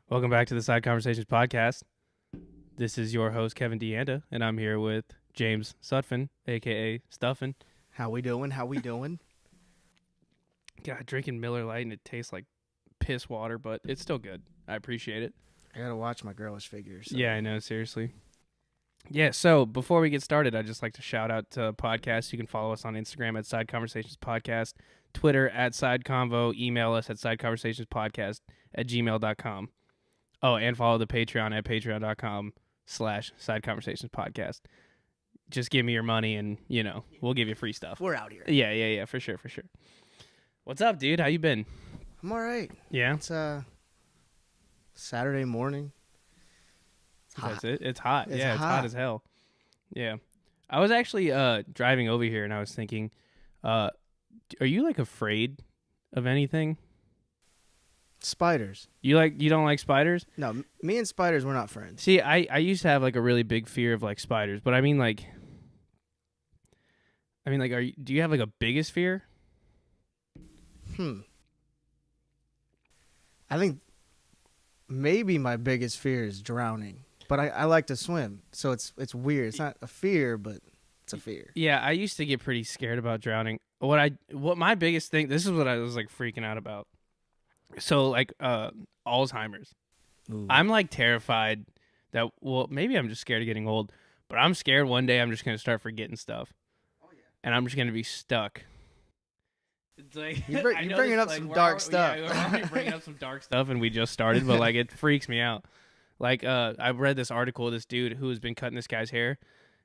Welcome back to the Side Conversations podcast. This is your host, Kevin Deanda, and I'm here with James Sutphen, a.k.a. Stuffin. How we doing? God, drinking Miller Lite, and it tastes like piss water, but it's still good. I appreciate it. I gotta watch my girlish figures. So. Yeah, I know, seriously. Yeah, so before we get started, I'd just like to shout out to podcasts. You can follow us on Instagram at Side Conversations Podcast, Twitter at Side Convo, email us at sideconversationspodcast@gmail.com. Oh, and follow the Patreon at patreon.com/Side Conversations Podcast. Just give me your money and, we'll give you free stuff. We're out here. Yeah, for sure. What's up, dude? How you been? I'm all right. Yeah? It's Saturday morning. It's hot. That's it? It's hot. It's It's hot as hell. Yeah. I was actually driving over here and I was thinking, are you like afraid of anything? Spiders. You don't like spiders? No, me and spiders, we're not friends. See, I used to have like a really big fear of like spiders, but do you have like a biggest fear? I think maybe my biggest fear is drowning, but I like to swim, so it's weird. It's not a fear, but it's a fear. Yeah, I used to get pretty scared about drowning. What my biggest thing, this is what I was like freaking out about. So like Alzheimer's. Ooh. I'm like terrified that, well, maybe I'm just scared of getting old, but I'm scared one day I'm just going to start forgetting stuff. Oh, yeah. And I'm just going to be stuck. It's like, you're bringing up some dark stuff. Yeah, we're already bringing up some dark stuff and we just started, but like it freaks me out. Like I read this article of this dude who has been cutting this guy's hair,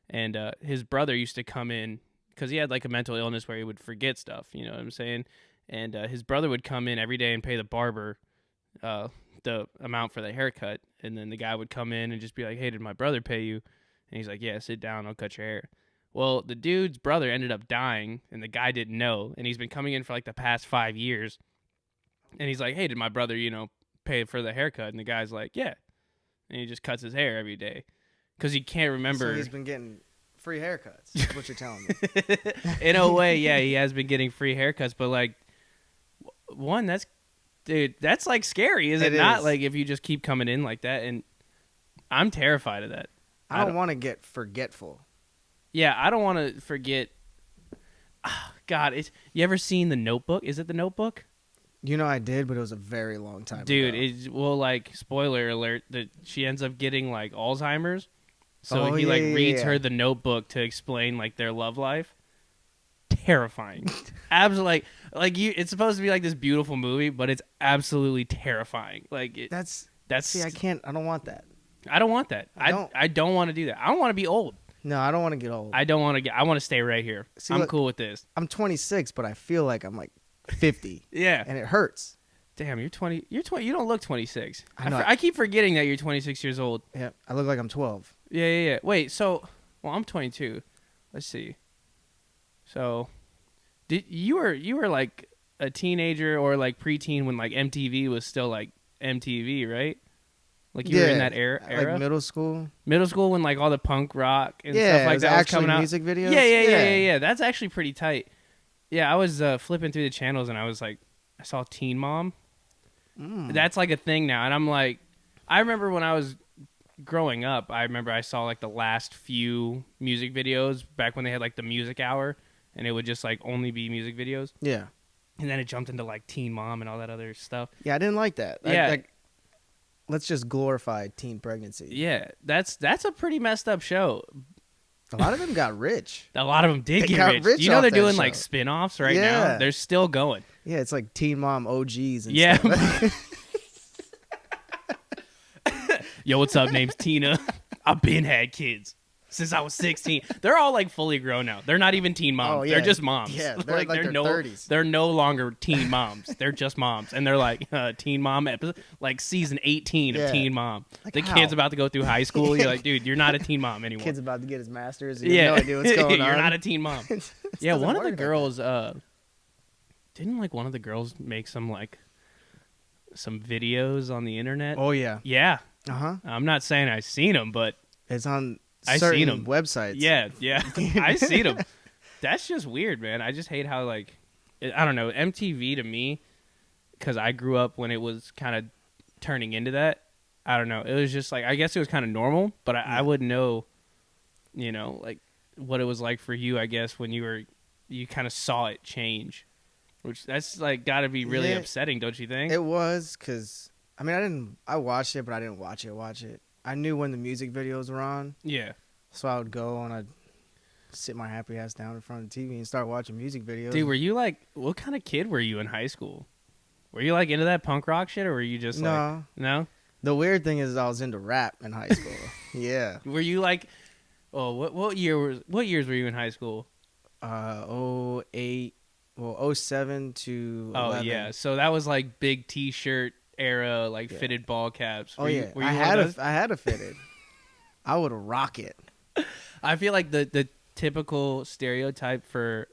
and his brother used to come in because he had like a mental illness where he would forget stuff, you know what I'm saying? And his brother would come in every day and pay the barber the amount for the haircut. And then the guy would come in and just be like, hey, did my brother pay you? And he's like, yeah, sit down. I'll cut your hair. Well, the dude's brother ended up dying, and the guy didn't know. And he's been coming in for like the past 5 years. And he's like, hey, did my brother, pay for the haircut? And the guy's like, yeah. And he just cuts his hair every day because he can't remember. So he's been getting free haircuts, is what you're telling me. In a way, yeah, he has been getting free haircuts. But like, that's like scary, is it not? Is. Like if you just keep coming in like that, and I'm terrified of that. I don't want to get forgetful. Yeah, I don't want to forget. God, you ever seen The Notebook? Is it The Notebook? I did, but it was a very long time Dude, ago. like, spoiler alert, that she ends up getting like Alzheimer's. So he reads her The Notebook to explain like their love life. Terrifying. Absolutely. It's supposed to be like this beautiful movie, but it's absolutely terrifying. That's see, I don't want that. I don't want that. I don't want to do that. I don't want to be old. No, I don't want to get old. I want to stay right here. See, I'm cool with this. I'm 26, but I feel like I'm like 50. Yeah. And it hurts. Damn, you're 20. You don't look 26. I know. I keep forgetting that you're 26 years old. Yeah, I look like I'm 12. Yeah. Wait, I'm 22. Let's see. So, you were like a teenager or like preteen when like MTV was still like MTV, right? Like you were in that era? Like middle school. Middle school when like all the punk rock and stuff like that was coming out. Music videos. Yeah. That's actually pretty tight. Yeah, I was flipping through the channels and I was like, I saw Teen Mom. That's like a thing now, and I'm like, I remember when I was growing up, I saw like the last few music videos back when they had like the music hour. And it would just like only be music videos. Yeah. And then it jumped into like Teen Mom and all that other stuff. Yeah, I didn't like that. Yeah. Let's just glorify teen pregnancy. Yeah, that's a pretty messed up show. A lot of them got rich. A lot of them did get rich. You know they're doing like spin-offs right now? They're still going. Yeah, it's like Teen Mom OGs and stuff. Yo, what's up? Name's Tina. I've been had kids since I was 16. They're all like fully grown now. They're not even teen moms. Oh, yeah. They're just moms. Yeah, they're like their 30s. They're no longer teen moms. They're just moms. And they're like teen mom episode, like season 18 of Teen Mom. Like, the kid's about to go through high school. You're like, dude, you're not a teen mom anymore. Kid's about to get his master's. You have no idea what's going on. You're not a teen mom. Yeah, one of the girls didn't like one of the girls make some videos on the internet? Oh yeah. Yeah. Uh-huh. I'm not saying I've seen them, but it's on certain websites. Yeah. I seen them. That's just weird, man. I just hate how I don't know, MTV to me, because I grew up when it was kind of turning into that. I don't know. It was just like, I guess it was kind of normal, but I wouldn't know, you know, like what it was like for you, I guess, when you kind of saw it change, which that's like got to be really upsetting, don't you think? It was, because, I mean, I watched it, but I didn't watch it. I knew when the music videos were on. Yeah. So I would go and I'd sit my happy ass down in front of the TV and start watching music videos. Dude, were you like, what kind of kid were you in high school? Were you like into that punk rock shit, or were you just like, no? The weird thing is I was into rap in high school. Yeah. Were you like, oh, what years were you in high school? 08, well, 07 to 11. Oh yeah, so that was like big T-shirt era, like fitted ball caps. Were you I had a fitted. I would rock it. I feel like the typical stereotype for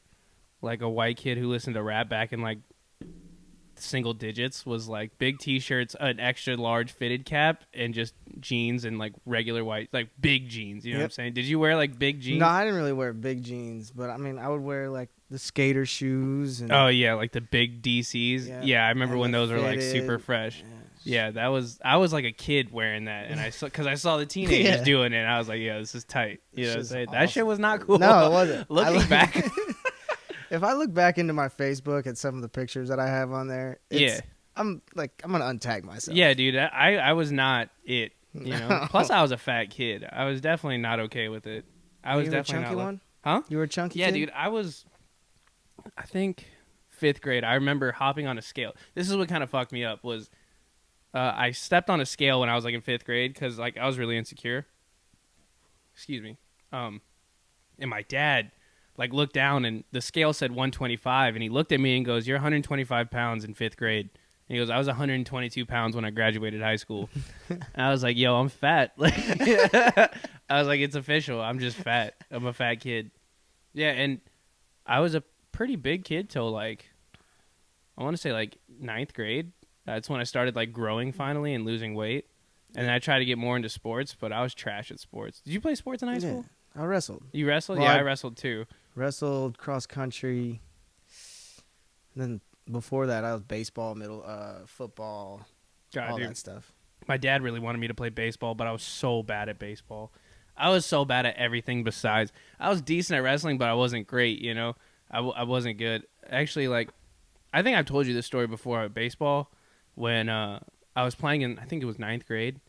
like a white kid who listened to rap back in like single digits was like big T-shirts, an extra large fitted cap, and just jeans and like regular white, like big jeans. You know what I'm saying? Did you wear like big jeans? No, I didn't really wear big jeans, but I mean, I would wear like the skater shoes. And, oh yeah, like the big DCs. Yeah, I remember when those were like super fresh. Yeah, I was like a kid wearing that, and because I saw the teenagers doing it, and I was like, yeah, this is tight. You know what I'm saying? Awesome. That shit was not cool. No, it wasn't. Looking back. If I look back into my Facebook at some of the pictures that I have on there, I'm gonna untag myself. Yeah, dude, I was not it. You know. Plus, I was a fat kid. I was definitely not okay with it. I was definitely a chunky not. One? Huh? You were a chunky? Yeah, kid? dude. I was. I think 5th grade. I remember hopping on a scale. This is what kind of fucked me up was. I stepped on a scale when I was like in 5th grade because like I was really insecure. Excuse me. And my dad like looked down and the scale said 125, and he looked at me and goes, "You're 125 pounds in 5th grade." And he goes, "I was 122 pounds when I graduated high school." And I was like, "Yo, I'm fat." Like, I was like, "It's official. I'm just fat. I'm a fat kid." Yeah, and I was a pretty big kid till like I want to say like 9th grade. That's when I started like growing finally and losing weight. And then I tried to get more into sports, but I was trash at sports. Did you play sports in high school? I wrestled. You wrestled? Well, yeah, I wrestled too. Wrestled, cross country. And then before that, I was baseball, football, all that stuff. My dad really wanted me to play baseball, but I was so bad at baseball. I was so bad at everything besides. I was decent at wrestling, but I wasn't great, you know? I wasn't good. Actually, like, I think I've told you this story before at baseball. When I was playing in, I think it was 9th grade.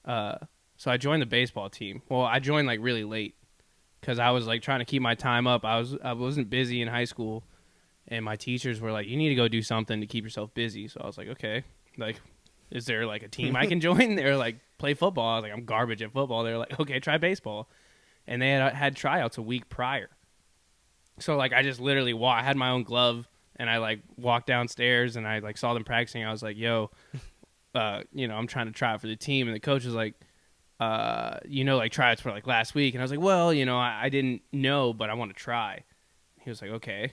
So I joined the baseball team. Well, I joined like really late because I was like trying to keep my time up. I wasn't busy in high school, and my teachers were like, "You need to go do something to keep yourself busy." So I was like, "Okay, like, is there like a team I can join?" They were like, "Play football." I was like, "I'm garbage at football." They were like, "Okay, try baseball," and they had tryouts a week prior. So like I just literally I had my own glove. And I like walked downstairs and I like saw them practicing. I was like, "Yo, you know, I'm trying to try out for the team." And the coach was like, "You know, like tryouts for like last week." And I was like, "Well, you know, I didn't know, but I want to try." He was like, "Okay,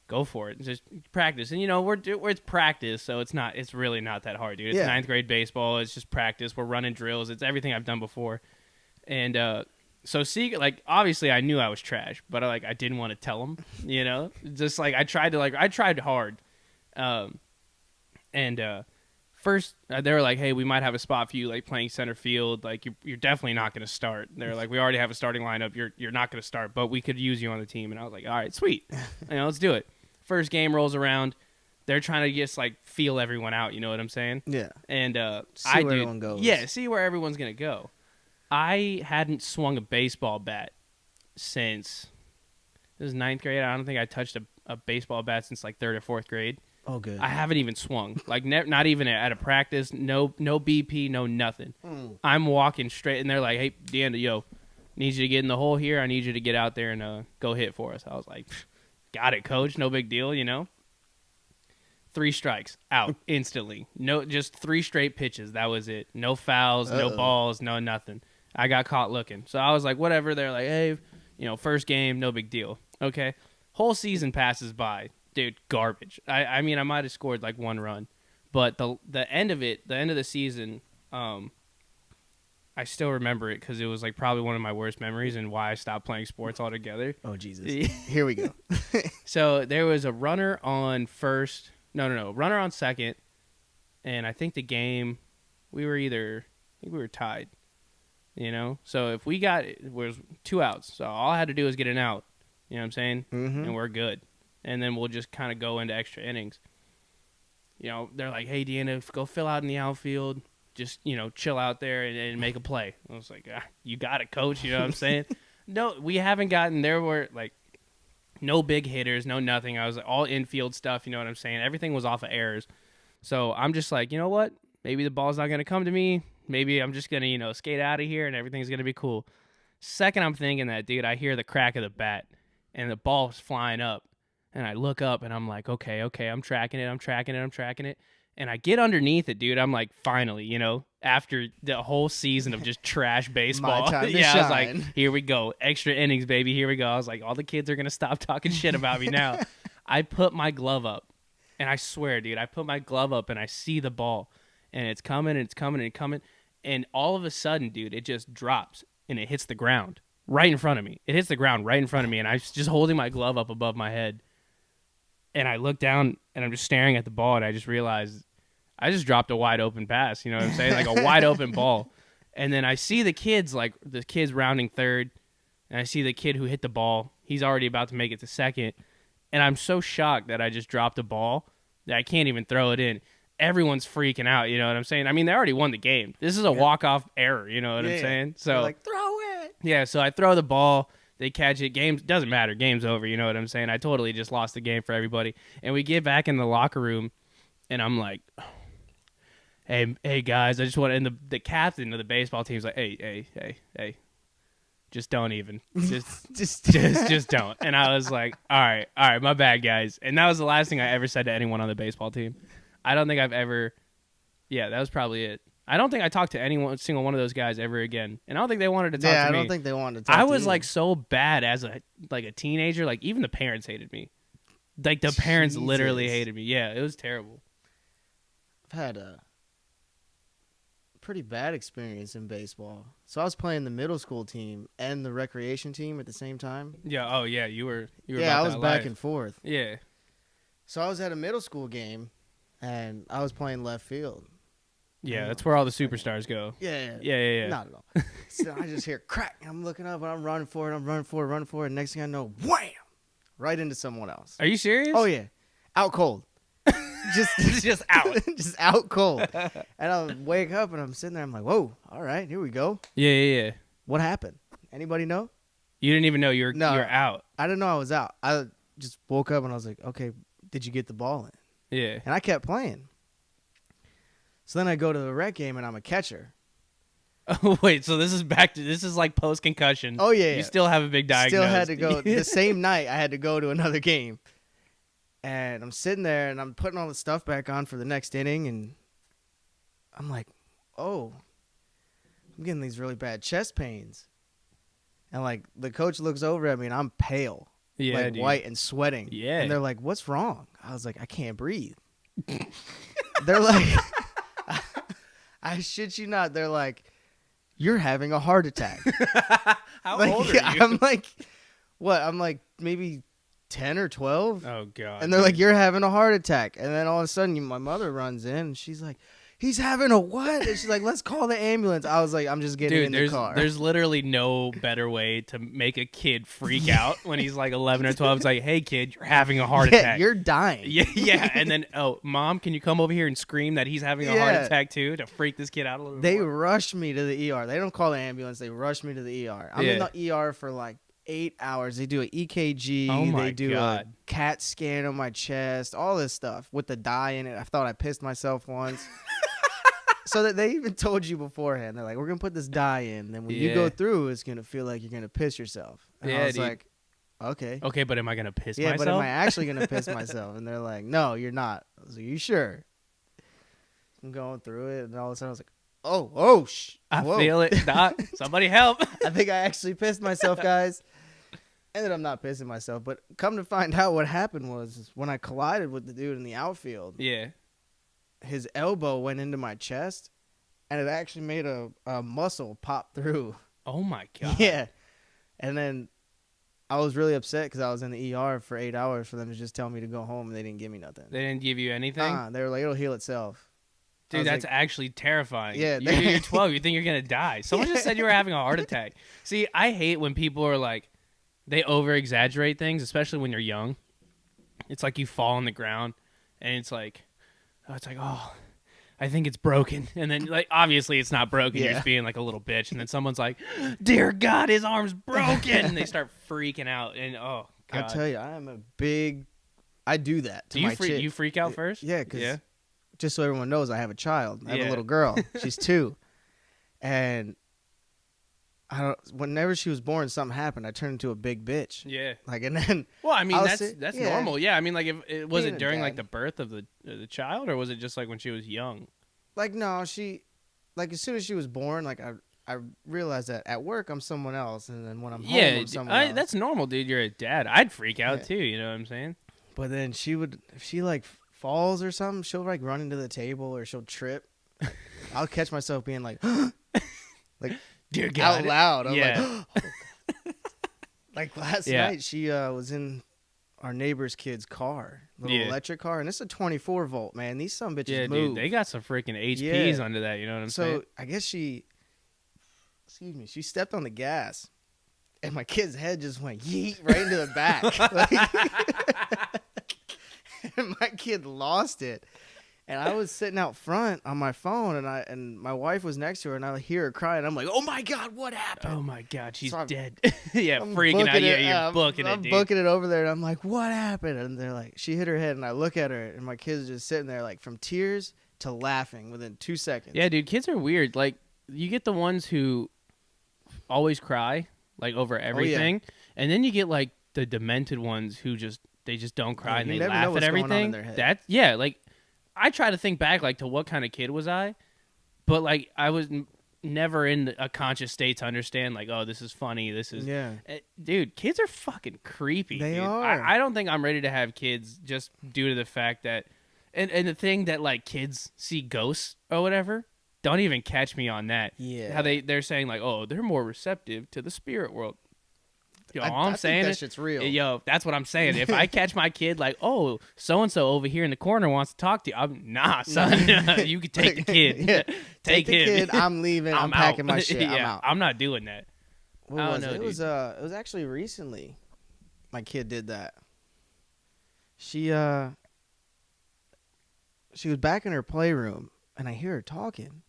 go for it. Just practice." And you know, it's practice, so it's really not that hard, dude. It's 9th grade baseball. It's just practice. We're running drills. It's everything I've done before. And so like obviously I knew I was trash, but I didn't want to tell him, you know. Just like I tried hard, and first they were like, "Hey, we might have a spot for you, like playing center field. Like you're definitely not going to start." They're like, "We already have a starting lineup. You're not going to start, but we could use you on the team." And I was like, "All right, sweet, you know, let's do it." First game rolls around, they're trying to just like feel everyone out. You know what I'm saying? Yeah. And see where everyone goes. Yeah, see where everyone's gonna go. I hadn't swung a baseball bat since it was 9th grade. I don't think I touched a baseball bat since like 3rd or 4th grade. Oh, good. I haven't even swung. Like not even at a practice. No BP. No nothing. I'm walking straight, and they're like, "Hey, Deanna, yo, need you to get in the hole here. I need you to get out there and go hit for us." I was like, "Got it, coach. No big deal, you know." 3 strikes, out instantly. No, just 3 straight pitches. That was it. No fouls, no balls, no nothing. I got caught looking. So I was like, whatever. They're like, "Hey, you know, first game, no big deal." Okay. Whole season passes by. Dude, garbage. I mean, I might have scored like 1 run. But the end of the season, I still remember it because it was like probably one of my worst memories and why I stopped playing sports altogether. Oh, Jesus. Here we go. So there was a runner on first. No. Runner on second. And I think the game, we were either think we were tied. So if we got it was 2 outs, so all I had to do was get an out. You know what I'm saying? Mm-hmm. And we're good. And then we'll just kind of go into extra innings. They're like, hey, Deanna, go fill out in the outfield. Just, chill out there and make a play. I was like, you got it, coach. You know what I'm saying? No, we haven't gotten, there were, like, no big hitters, no nothing. I was all infield stuff, you know what I'm saying? Everything was off of errors. So I'm just like, you know what? Maybe the ball's not going to come to me. Maybe I'm just going to, skate out of here and everything's going to be cool. Second I'm thinking that, dude, I hear the crack of the bat and the ball's flying up. And I look up and I'm like, okay, I'm tracking it. And I get underneath it, dude. I'm like, finally, after the whole season of just trash baseball. My time to I was like, shine. here we go. Extra innings, baby. Here we go. I was like, all the kids are going to stop talking shit about me now. I put my glove up. And I swear, dude, I put my glove up and I see the ball. And it's coming and it's coming and it's coming. And all of a sudden, dude, it just drops and it hits the ground right in front of me. It hits the ground right in front of me. And I was just holding my glove up above my head. And I look down and I'm just staring at the ball and I just realized I just dropped a wide open pass. You know what I'm saying? Like a wide open ball. And then I see the kids rounding third. And I see the kid who hit the ball. He's already about to make it to second. And I'm so shocked that I just dropped a ball that I can't even throw it in. Everyone's freaking out. You know what I'm saying? I mean, they already won the game. This is a walk-off error. You know what I'm saying? So they're like, throw it. Yeah, so I throw the ball. They catch it. Doesn't matter. Game's over. You know what I'm saying? I totally just lost the game for everybody. And we get back in the locker room, and I'm like, hey guys, I just want. And the captain of the baseball team's like, hey, just don't even, just don't. And I was like, all right, my bad, guys. And that was the last thing I ever said to anyone on the baseball team. I don't think I've ever. Yeah, that was probably it. I don't think I talked to single one of those guys ever again, and I don't think they wanted to talk to me. Yeah, I don't think they wanted to talk to I was you. like so bad as a teenager. Like even the parents hated me. Like the parents literally hated me. Yeah, it was terrible. I've had a pretty bad experience in baseball. So I was playing the middle school team and the recreation team at the same time. Yeah. Oh yeah, you were. Yeah, I was back life. and forth. Yeah. So I was at a middle school game, and I was playing left field. Yeah, that's where all the superstars go. Yeah. Not at all. So I just hear crack, and I'm looking up, and I'm running for it, and next thing I know, wham! Right into someone else. Are you serious? Oh, yeah. Out cold. just out. Just out cold. And I wake up, and I'm sitting there, I'm like, whoa, all right, here we go. Yeah. What happened? Anybody know? You didn't even know you were out. I didn't know I was out. I just woke up, and I was like, okay, did you get the ball in? Yeah. And I kept playing. So then I go to the rec game, and I'm a catcher. Oh, wait, so this is like post-concussion. Oh, yeah. You still have a big diagnosis. Still had to go. The same night, I had to go to another game. And I'm sitting there, and I'm putting all the stuff back on for the next inning, and I'm like, oh, I'm getting these really bad chest pains. And, like, the coach looks over at me, and I'm pale. Yeah, like, dude. white and sweating. Yeah. And they're like, what's wrong? I was like, I can't breathe. They're like, I shit you not. They're like, you're having a heart attack. How like, old are you? I'm like, what? I'm like maybe 10 or 12. Oh, God. And they're like, you're having a heart attack. And then all of a sudden, my mother runs in, and she's like, he's having a what? And she's like, let's call the ambulance. I was like, I'm just getting in the car. There's literally no better way to make a kid freak out when he's like 11 or 12. It's like, hey, kid, you're having a heart attack. You're dying. Yeah. And then, oh, Mom, can you come over here and scream that he's having a heart attack too to freak this kid out a little bit They more? rushed me to the ER. They don't call the ambulance. They rushed me to the ER. I'm in the ER for like 8 hours. They do an EKG. Oh my they do God. a CAT scan on my chest. All this stuff with the dye in it. I thought I pissed myself once. So that they even told you beforehand. They're like, we're going to put this dye in. Then when you go through, it's going to feel like you're going to piss yourself. And I was like, okay. Okay, but am I going to piss Yeah, myself? but am I actually going to piss myself? And they're like, no, you're not. I was like, you sure? I'm going through it. And all of a sudden, I was like, whoa. I feel it. Doc, somebody help. I think I actually pissed myself, guys. Ended up not pissing myself. But come to find out what happened was when I collided with the dude in the outfield. Yeah. His elbow went into my chest, and it actually made a muscle pop through. Oh, my God. Yeah. And then I was really upset because I was in the ER for 8 hours for them to just tell me to go home, and they didn't give me nothing. They didn't give you anything? They were like, it'll heal itself. Dude, was that's like, actually terrifying. Yeah, You're 12. You think you're going to die. Someone just said you were having a heart attack. See, I hate when people are like, they over-exaggerate things, especially when you're young. It's like you fall on the ground, and it's like, oh, I think it's broken. And then, like, obviously it's not broken. You're just being like a little bitch. And then someone's like, dear God, his arm's broken. And they start freaking out. And, oh, God. I'll tell you, I do that to my chick. You freak out first? Yeah, because just so everyone knows, I have a child. I have a little girl. She's 2. And whenever she was born, something happened. I turned into a big bitch. Yeah. Like, and then. Well, I mean, that's normal. Yeah. I mean, like, was it during, like, dad. the birth of the child, or was it just, like, when she was young? Like, no, as soon as she was born, like, I realized that at work, I'm someone else. And then when I'm home, I'm someone else. That's normal, dude. You're a dad. I'd freak out, too. You know what I'm saying? But then if she, like, falls or something, she'll, like, run into the table or she'll trip. I'll catch myself being like, like, dear God. Out loud. I'm like, oh, like last night, she was in our neighbor's kid's car, little electric car, and it's a 24 volt, man. These some bitches move. Dude, they got some freaking HPs under that. You know what I'm saying? So I guess she stepped on the gas, and my kid's head just went yeet right into the back. And my kid lost it. And I was sitting out front on my phone, and my wife was next to her, and I hear her crying. I'm like, "Oh my God, what happened? Oh my God, she's dead." I'm freaking out. You're booking it, I'm dude. booking it over there, and I'm like, "What happened?" And they're like, "She hit her head," and I look at her, and my kid's just sitting there, like, from tears to laughing within 2 seconds. Yeah, dude, kids are weird. Like, you get the ones who always cry, like, over everything, and then you get like the demented ones who just don't cry and they laugh at everything. Like. I try to think back, like, to what kind of kid was I, but, like, I was never in a conscious state to understand, like, oh, this is funny, dude, kids are fucking creepy. They are. I don't think I'm ready to have kids just due to the fact that, and the thing that, like, kids see ghosts or whatever, don't even catch me on that. Yeah. How they're saying, like, oh, they're more receptive to the spirit world. Yo, I think that shit's real. Yo, that's what I'm saying. If I catch my kid like, oh, so-and-so over here in the corner wants to talk to you, nah, son. You can take the kid. Take the him. kid. I'm leaving. I'm packing my shit. Yeah, I'm out. I'm not doing that. What was it? It was actually recently. My kid did that. She was back in her playroom, and I hear her talking.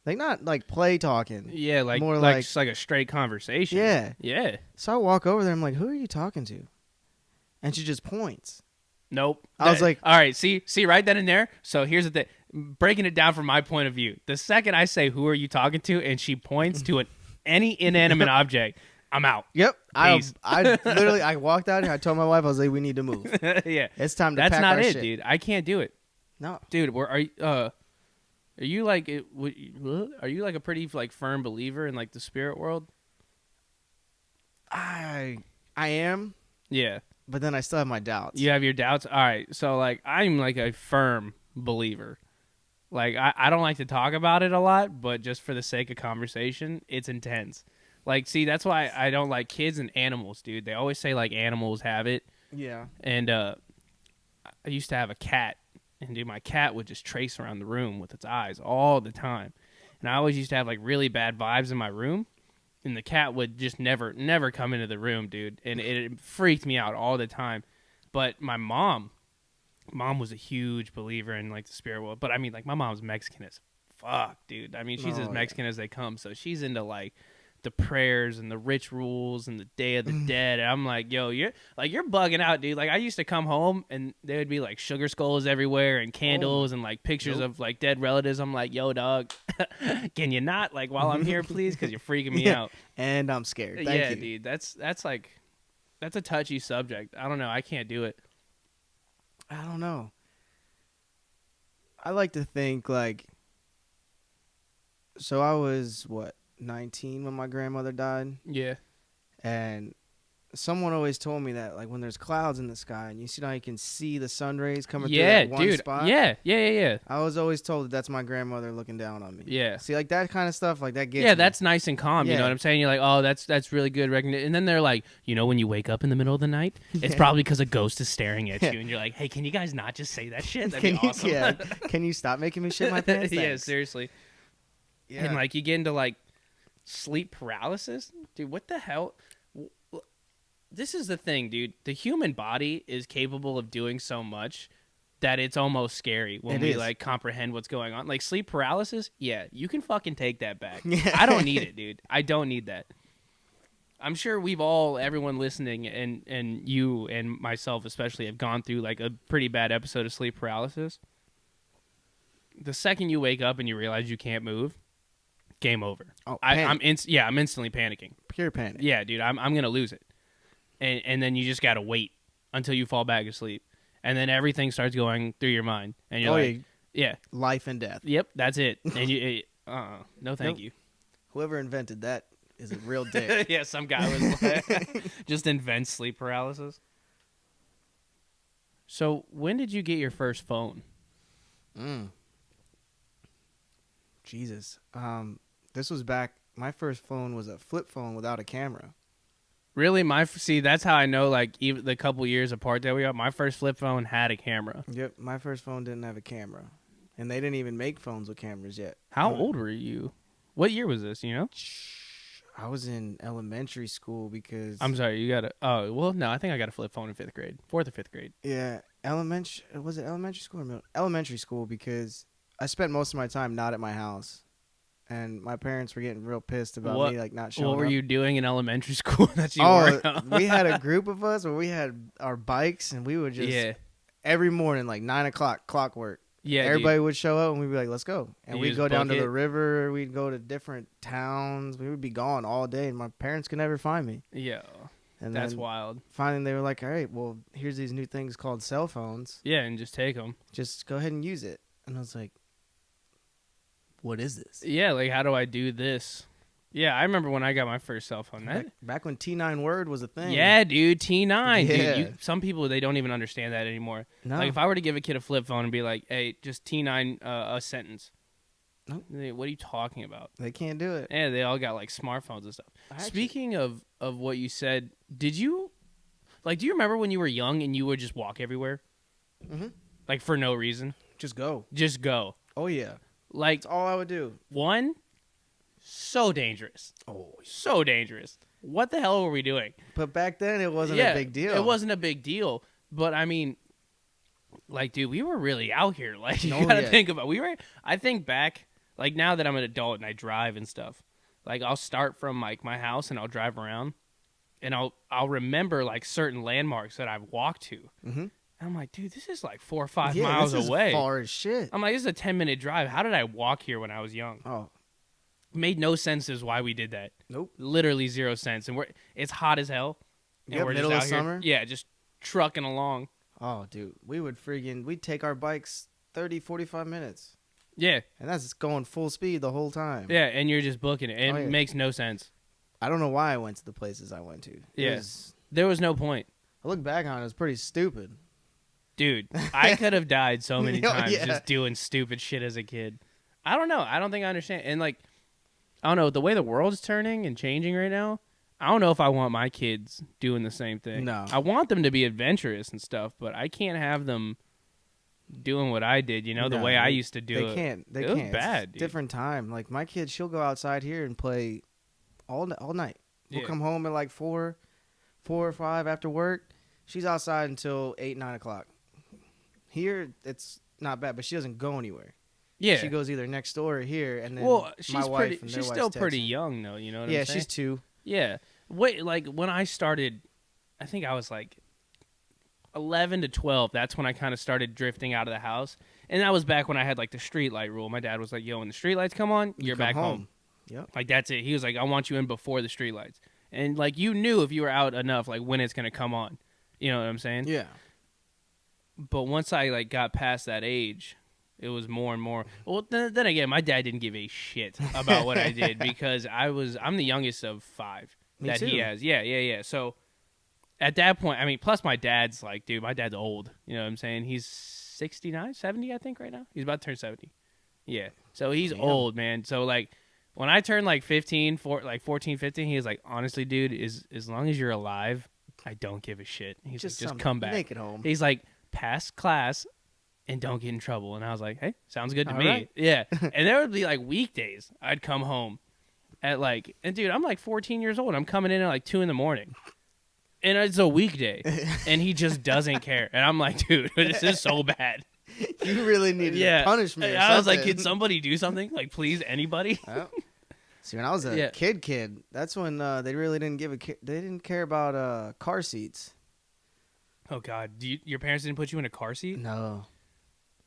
Like, not like play talking. Yeah, like more like just like a straight conversation. Yeah. Yeah. So I walk over there. I'm like, who are you talking to? And she just points. Nope. I was like, all right, see right then and there. So here's the thing. Breaking it down from my point of view. The second I say, who are you talking to? And she points to any inanimate object, I'm out. Yep. I literally, I walked out here. I told my wife, I was like, we need to move. Yeah. It's time to pack our shit. That's not it, shit. dude. I can't do it. No. Dude, are you like a pretty like firm believer in like the spirit world? I am. Yeah. But then I still have my doubts. You have your doubts? All right. So like I'm like a firm believer. Like I don't like to talk about it a lot, but just for the sake of conversation, it's intense. Like, see, that's why I don't like kids and animals, dude. They always say like animals have it. Yeah. And I used to have a cat. And, dude, my cat would just trace around the room with its eyes all the time. And I always used to have, like, really bad vibes in my room. And the cat would just never come into the room, dude. And it freaked me out all the time. But my mom was a huge believer in, like, the spirit world. But, I mean, like, my mom's Mexican as fuck, dude. I mean, she's as Mexican as they come. So she's into, like, the prayers and the rituals and the Day of the Dead. And I'm like, yo, you're bugging out, dude. Like, I used to come home and there would be like sugar skulls everywhere and candles and like pictures of like dead relatives. I'm like, yo, dog, can you not, like, while I'm here, please? Because you're freaking me out. And I'm scared. Thank you. Dude, that's a touchy subject. I don't know. I can't do it. I don't know. I like to think, like, so I was 19 when my grandmother died. Yeah. And someone always told me that, like, when there's clouds in the sky and you see how you can see the sun rays coming through Yeah, that one dude. spot. Yeah. I was always told that that's my grandmother looking down on me. Yeah. See, like, that kind of stuff, like, that gets Yeah, me. that's nice and calm. You know Yeah. what I'm saying? You're like, oh, that's really good recognition. And then they're like, when you wake up in the middle of the night, it's probably because a ghost is staring at you, and you're like, hey, can you guys not just say that shit? That'd be awesome. Can you stop making me shit my pants? Yeah, Thanks. seriously. Yeah. And like you get into like sleep paralysis, dude. What the hell? This is the thing, dude. The human body is capable of doing so much that it's almost scary when we like comprehend what's going on. Like sleep paralysis, yeah, you can fucking take that back. Yeah. I don't need it, dude. I don't need that. I'm sure everyone listening, and you and myself especially, have gone through like a pretty bad episode of sleep paralysis. The second you wake up and you realize you can't move, game over. Oh, I'm instantly panicking. Pure panic. Yeah, dude, I'm gonna lose it. And then you just gotta wait until you fall back asleep, and then everything starts going through your mind, and you're yeah, life and death. yep, that's it. And you, no, thank you. Whoever invented that is a real dick. Yeah, some guy was like, just invents sleep paralysis. So when did you get your first phone? Jesus. This was back. My first phone was a flip phone without a camera. Really, that's how I know. Like even the couple years apart that we are, my first flip phone had a camera. Yep, my first phone didn't have a camera, and they didn't even make phones with cameras yet. How old were you? What year was this? You know, I was in elementary school because I'm sorry, you got a. Oh well, no, I think I got a flip phone in 4th or 5th grade. Yeah, was it elementary school or middle? Elementary school, because I spent most of my time not at my house. And my parents were getting real pissed about me like not showing up. What were you doing in elementary school that you we had a group of us where we had our bikes, and we would just every morning, like 9 o'clock, clockwork. Yeah, everybody would show up, and we'd be like, "Let's go!" And we'd go down to the river. We'd go to different towns. We would be gone all day, and my parents could never find me. Yeah, and that's wild. Finally, they were like, "All right, well, here's these new things called cell phones. Yeah, and just take them. Just go ahead and use it." And I was like, what is this? Yeah, like how do I do this? Yeah, I remember when I got my first cell phone. Back when T9 Word was a thing. Yeah, dude, T9. Yeah. Dude, some people, they don't even understand that anymore. No. Like if I were to give a kid a flip phone and be like, hey, just T9 a sentence. Nope. What are you talking about? They can't do it. Yeah, they all got like smartphones and stuff. Speaking of what you said, do you remember when you were young and you would just walk everywhere? Mm-hmm. Like for no reason? Just go. Just go. Oh, yeah. Like, that's all I would do. One, so dangerous. Oh, so dangerous. What the hell were we doing? But back then, it wasn't a big deal. It wasn't a big deal. But I mean, like, dude, we were really out here. Like, you gotta think about. I think back, like, now that I'm an adult and I drive and stuff. Like, I'll start from like my house and I'll drive around, and I'll remember like certain landmarks that I've walked to. Mm-hmm. And I'm like, dude, this is like 4 or 5 miles away. This is far as shit. I'm like, this is a 10-minute drive. How did I walk here when I was young? Oh. Made no sense as why we did that. Nope. Literally 0 sense. And it's hot as hell. And we're middle just of out summer. Here, just trucking along. Oh, dude. We'd take our bikes 30, 45 minutes. Yeah. And that's going full speed the whole time. Yeah, and you're just booking it. And it makes no sense. I don't know why I went to the places I went to. There was no point. I look back on it, it was pretty stupid. Dude, I could have died so many times just doing stupid shit as a kid. I don't know. I don't think I understand. And like, I don't know, the way the world's turning and changing right now, I don't know if I want my kids doing the same thing. No. I want them to be adventurous and stuff, but I can't have them doing what I did, the way I used to do it. They can't. It was bad, dude. Different time. Like, my kid, she'll go outside here and play all night. We'll come home at like 4 or 5 after work. She's outside until 8, 9 o'clock. Here, it's not bad, but she doesn't go anywhere. Yeah. She goes either next door or here, and then she's still pretty young, though, you know what I'm saying? Yeah, she's 2. Yeah. Wait, like, when I started, I think I was like 11 to 12, that's when I kind of started drifting out of the house. And that was back when I had, like, the street light rule. My dad was like, yo, when the street lights come on, you're back home. Yep. Like, that's it. He was like, I want you in before the street lights. And, like, you knew if you were out enough, like, when it's going to come on. You know what I'm saying? Yeah. But once I, like, got past that age, it was more and more. Well, then again, my dad didn't give a shit about what I did because I'm the youngest of 5 Me that too. he has. Yeah. So at that point, I mean, plus my dad's like, dude, my dad's old. You know what I'm saying? He's 69, 70, I think, right now. He's about to turn 70. Yeah. So he's old, man. So, like, when I turned, like, 14, 15, he was like, honestly, dude, as long as you're alive, I don't give a shit. He's just like, just come back. Make it home. He's like, pass class and don't get in trouble. And I was like, hey, sounds good to me. Right. Yeah. And there would be, like, weekdays I'd come home at, like, and, dude, I'm, like, 14 years old. I'm coming in at, like, 2 in the morning. And it's a weekday, and he just doesn't care. And I'm like, dude, this is so bad. You really need to punish me. I was like, can somebody do something? Like, please, anybody? Well, see, when I was a kid, that's when they really didn't they didn't care about car seats. Oh God, your parents didn't put you in a car seat? No.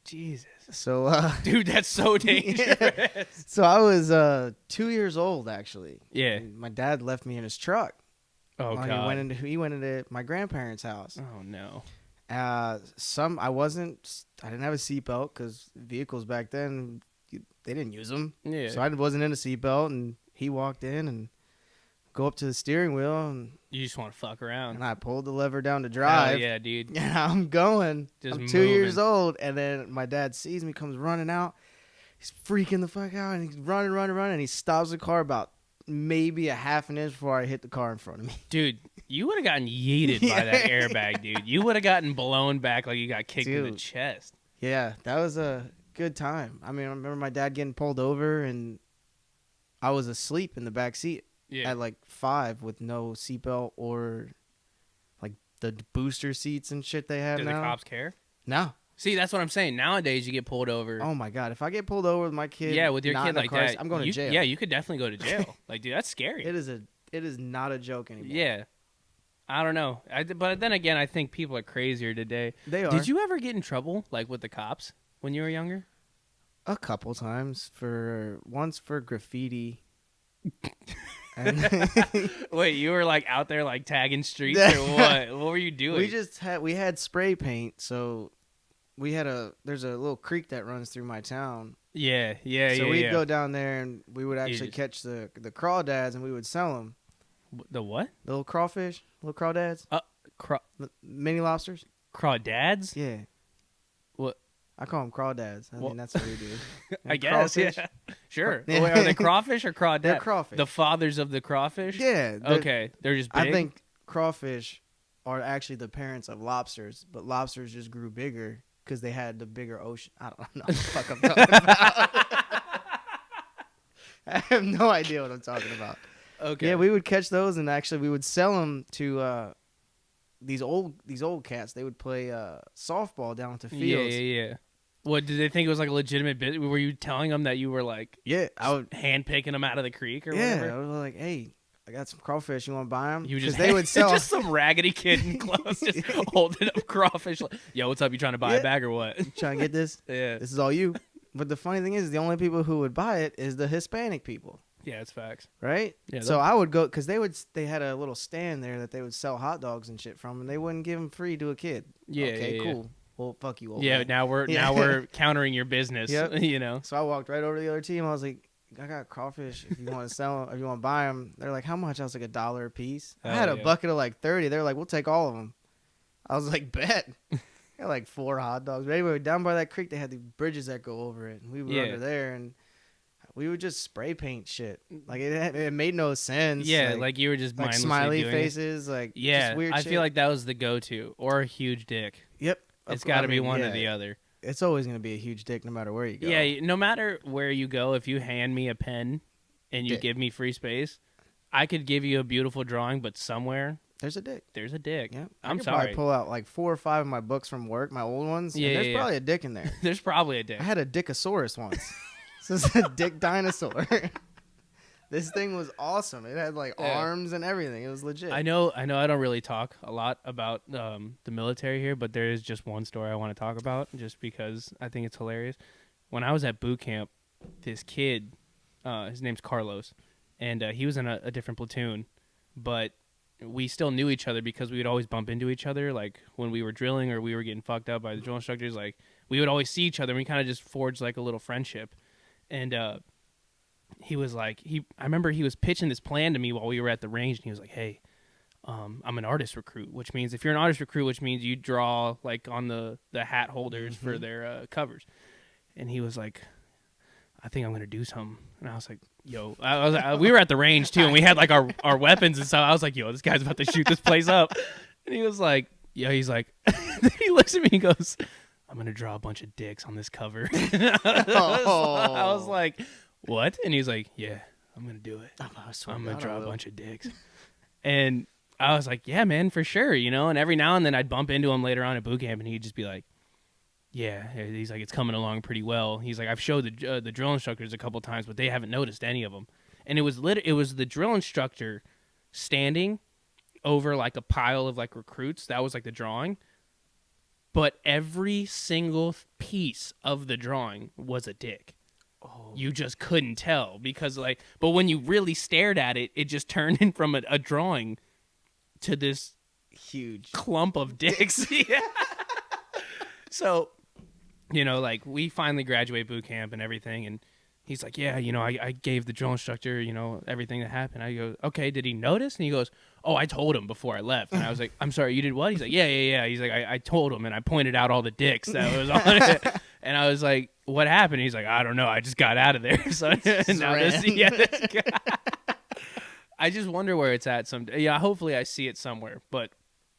Jesus. So, dude, that's so dangerous. Yeah. So I was 2 years old actually. Yeah. And my dad left me in his truck. Oh God. He went into my grandparents' house. Oh no. I didn't have a seatbelt because vehicles back then they didn't use them. Yeah. So I wasn't in a seatbelt, and he walked in and go up to the steering wheel, and you just want to fuck around. And I pulled the lever down to drive. Oh, yeah, dude. And I'm going. Just I'm 2 years old, and then my dad sees me, comes running out. He's freaking the fuck out, and he's running, and he stops the car about maybe a half an inch before I hit the car in front of me. Dude, you would have gotten yeeted by that airbag, dude. You would have gotten blown back like you got kicked in the chest. Yeah, that was a good time. I mean, I remember my dad getting pulled over, and I was asleep in the back seat at like 5 with no seatbelt or like the booster seats and shit they have now. Do the cops care? No. See, that's what I'm saying. Nowadays, you get pulled over. Oh, my God. If I get pulled over with my kid, with your kid like that, I'm going to jail. Yeah, you could definitely go to jail. Like, dude, that's scary. It is not a joke anymore. Yeah. I don't know. But then again, I think people are crazier today. They are. Did you ever get in trouble, like, with the cops when you were younger? A couple times. Once for graffiti. And wait, you were, like, out there, like, tagging streets or what? What were you doing? We had spray paint, so... there's a little creek that runs through my town. Yeah. So we'd go down there, and we would actually catch the crawdads, and we would sell them. The what? The little crawfish, little crawdads. Mini lobsters. Crawdads? Yeah. What? I call them crawdads. I mean, that's what we do. I guess. Crawfish. Yeah. Sure. Wait, are they crawfish or crawdads? They're crawfish. The fathers of the crawfish? Yeah. Okay. They're just big? I think crawfish are actually the parents of lobsters, but lobsters just grew bigger because they had the bigger ocean. I don't know what the fuck I'm talking about. I have no idea what I'm talking about. Okay. Yeah, we would catch those, and actually we would sell them to these old cats. They would play softball down to fields. Yeah. What, did they think it was like a legitimate bit? Were you telling them that you were like I would hand picking them out of the creek or whatever? Yeah, I was like, hey, I got some crawfish. You want to buy them? Because they would sell just some raggedy kid in clothes just holding up crawfish. Like, yo, what's up? You trying to buy a bag or what? You trying to get this? Yeah. This is all you. But the funny thing is, the only people who would buy it is the Hispanic people. Yeah, it's facts. Right? Yeah. So I would go, because they had a little stand there that they would sell hot dogs and shit from, and they wouldn't give them free to a kid. Yeah. Okay, yeah, cool. Well, fuck you, old Yeah, man. now we're countering your business. Yep. You know. So I walked right over to the other team. I was like, I got crawfish. If you want to sell them, if you want to buy them, they're like, how much? I was like, $1 a piece. I had a bucket of like 30. They're like, we'll take all of them. I was like, bet. Got like 4 hot dogs. But anyway, down by that creek, they had the bridges that go over it, and we were under there, and we would just spray paint shit. Like it made no sense. Yeah, like you were just like mindlessly smiley doing faces, like just weird I shit. feel like that was the go-to, or a huge dick. Yep, it's got to be one or the other. It's always gonna be a huge dick, no matter where you go. Yeah, no matter where you go, if you hand me a pen and you give me free space, I could give you a beautiful drawing, but somewhere there's a dick. There's a dick. Yeah, I'm sorry. sorry. I pull out like 4 or 5 of my books from work, my old ones. Yeah, and there's probably a dick in there. There's probably a dick. I had a dickosaurus once. This is a dick dinosaur. This thing was awesome. It had like arms and everything. It was legit. I know. I don't really talk a lot about the military here, but there is just one story I want to talk about, just because I think it's hilarious. When I was at boot camp, this kid, his name's Carlos, and he was in a different platoon, but we still knew each other because we would always bump into each other, like when we were drilling or we were getting fucked up by the drill instructors. Like we would always see each other, and we kind of just forged like a little friendship. And he was like, I remember he was pitching this plan to me while we were at the range, and he was like, hey, I'm an artist recruit, which means if you're an artist recruit, which means you draw like on the hat holders for their covers. And he was like, I think I'm gonna do something. And I was like, yo, we were at the range too, and we had like our weapons and stuff. I was like, yo, this guy's about to shoot this place up. And he was like, yeah, he's like, then he looks at me and goes, I'm gonna draw a bunch of dicks on this cover. I was like, what? And he's like, yeah, I'm gonna do it. I'm gonna draw a bunch of dicks. And I was like, yeah, man, for sure, you know. And every now and then I'd bump into him later on at boot camp, and he'd just be like, yeah. He's like, it's coming along pretty well. He's like, I've showed the drill instructors a couple times, but they haven't noticed any of them. And it was the drill instructor standing over like a pile of like recruits. That was like the drawing. But every single piece of the drawing was a dick. Oh. You just couldn't tell because like, but when you really stared at it, it just turned in from a drawing to this huge clump of dicks. Yeah. So, you know, like we finally graduate boot camp and everything, and he's like, yeah, you know, I gave the drill instructor, you know, everything that happened. I go, okay, did he notice? And he goes, oh, I told him before I left. And I was like, I'm sorry, you did what? He's like, yeah. He's like, I told him, and I pointed out all the dicks that was on it. And I was like, what happened? He's like, I don't know. I just got out of there. So now this guy. I just wonder where it's at someday. Yeah, hopefully I see it somewhere. But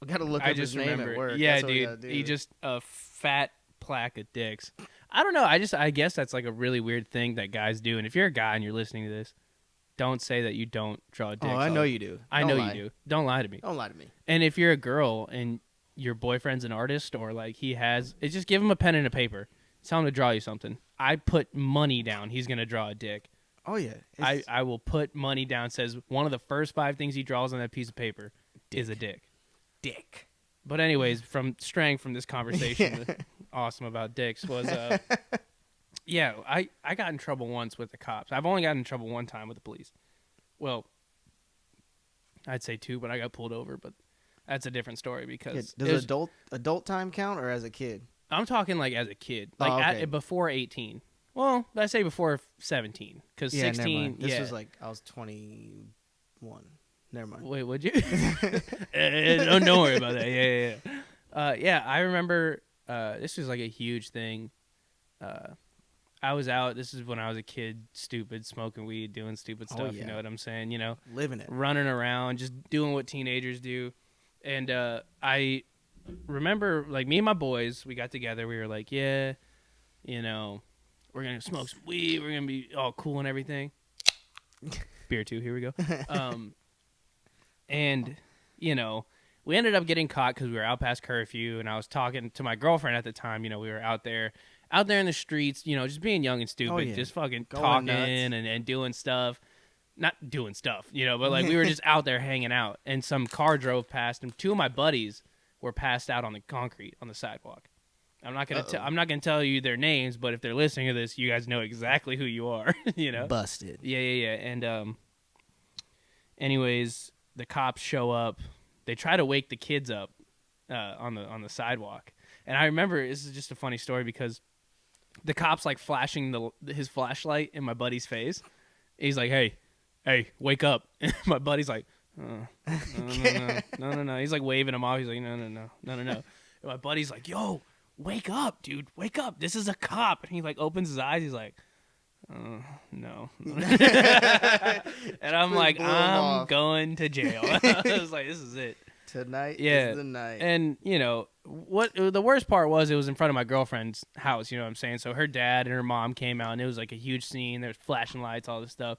we gotta look up his name at work. Yeah, dude. He just a fat plaque of dicks. I don't know. I guess that's like a really weird thing that guys do. And if you're a guy and you're listening to this, don't say that you don't draw dicks. Oh, I know you do. I know you do. Don't lie to me. Don't lie to me. And if you're a girl and your boyfriend's an artist or like he has, it's just give him a pen and a paper. Tell him to draw you something. I put money down. He's gonna draw a dick. Oh yeah. I will put money down. Says one of the first 5 things he draws on that piece of paper is a dick. Dick. But anyways, straying from this conversation, awesome about dicks was, yeah, I got in trouble once with the cops. I've only gotten in trouble one time with the police. Well, I'd say 2, but I got pulled over. But that's a different story because does adult time count or as a kid? I'm talking like as a kid, like before 18. Well, I say before 17 because 16. This was like I was 21. Never mind. Wait, would you? Don't worry about that. Yeah. Yeah, I remember this was like a huge thing. I was out. This is when I was a kid, stupid, smoking weed, doing stupid stuff. Oh, yeah. You know what I'm saying? You know, living it, running around, just doing what teenagers do. And I remember, like, me and my boys, we got together. We were like, yeah, you know, we're gonna smoke some weed. We're gonna be all cool and everything. Beer too. Here we go. And, you know, we ended up getting caught because we were out past curfew, and I was talking to my girlfriend at the time. You know, we were out there in the streets, you know, just being young and stupid, just fucking talking and doing stuff. Not doing stuff, you know, but like we were just out there hanging out, and some car drove past, and 2 of my buddies were passed out on the concrete on the sidewalk. I'm not gonna tell you their names, but if they're listening to this, you guys know exactly who you are. You know, busted. Yeah. And anyways, the cops show up. They try to wake the kids up on the sidewalk. And I remember, this is just a funny story because the cop's like flashing his flashlight in my buddy's face. He's like, hey, wake up. And my buddy's like, no. He's like waving him off. He's like, no. And my buddy's like, yo, wake up, dude. Wake up. This is a cop. And he like opens his eyes. He's like, no. And I'm like, I'm going to jail. I was like, this is it. Tonight is the night. And, you know, what the worst part was, it was in front of my girlfriend's house, you know what I'm saying? So her dad and her mom came out, and it was like a huge scene. There was flashing lights, all this stuff.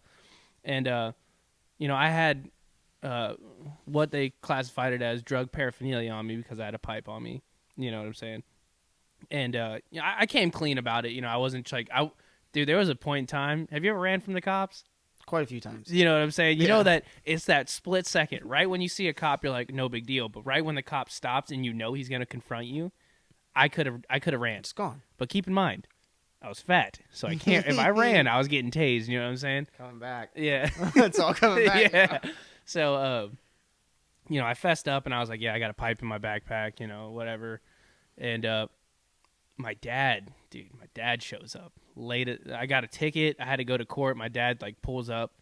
And, you know, I had what they classified it as drug paraphernalia on me because I had a pipe on me. You know what I'm saying? And you know, I came clean about it. You know, I wasn't like, dude, there was a point in time. Have you ever ran from the cops? Quite a few times. You know what I'm saying? You know that it's that split second. Right when you see a cop, you're like, no big deal. But right when the cop stops and you know he's going to confront you, I could have ran. It's gone. But keep in mind, I was fat. So I can't. If I ran, I was getting tased. You know what I'm saying? Coming back. Yeah. It's all coming back. Yeah. So, you know, I fessed up and I was like, yeah, I got a pipe in my backpack, you know, whatever. And my dad shows up late. I got a ticket. I had to go to court. My dad like pulls up,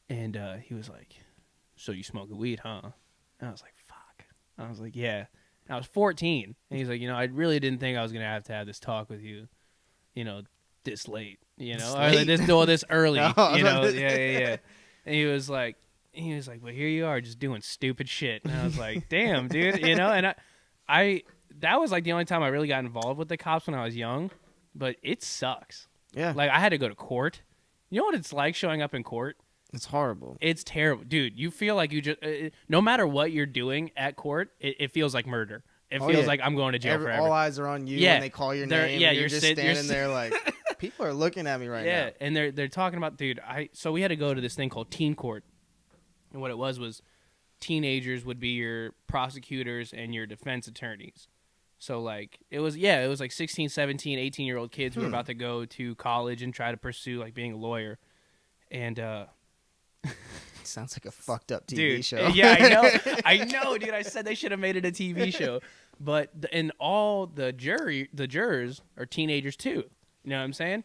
and he was like, "So you smoking weed, huh?" And And I was like, fuck. I was like, yeah. And I was 14. And he's like, I really didn't think I was going to have this talk with you, this late, or like this early, yeah. And he was like, well, here you are just doing stupid shit. And I was like, damn, dude, and I that was like the only time I really got involved with the cops when I was young, but it sucks. Yeah. Like I had to go to court. You know what it's like showing up in court? It's horrible. It's terrible. Dude, you feel like you just, no matter what you're doing at court, it feels like murder. It feels like I'm going to jail forever. All eyes are on you and they call your name. Yeah, and you're just standing there like, people are looking at me right now. Yeah, and they're talking about, dude, so we had to go to this thing called teen court. And what it was teenagers would be your prosecutors and your defense attorneys. So, like, it was like 16, 17, 18-year-old kids who were about to go to college and try to pursue, like, being a lawyer. And, sounds like a fucked up TV dude, show. Yeah, I know, dude. I said they should have made it a TV show. But and all the jurors are teenagers too. You know what I'm saying?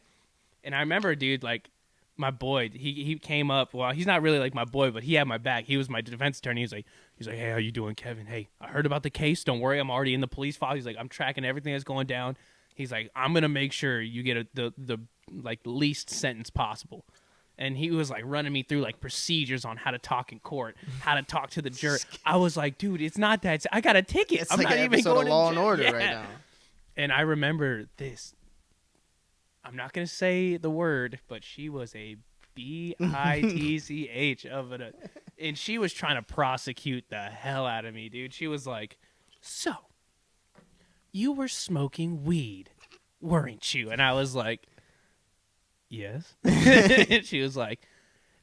And I remember, dude, like my boy, he came up. Well, he's not really like my boy, but he had my back. He was my defense attorney. He's like, hey, how you doing, Kevin? Hey, I heard about the case. Don't worry, I'm already in the police file. He's like, I'm tracking everything that's going down. He's like, I'm gonna make sure you get the like least sentence possible. And he was like running me through like procedures on how to talk in court, how to talk to the juror. I was like, dude, it's not that. I got a ticket. It's I'm like not an even episode going of Law to and jail. Order Yeah. right now. And I remember this. I'm not gonna say the word, but she was a bitch of it, and she was trying to prosecute the hell out of me, dude. She was like, "So, you were smoking weed, weren't you?" And I was like, yes. And she was like,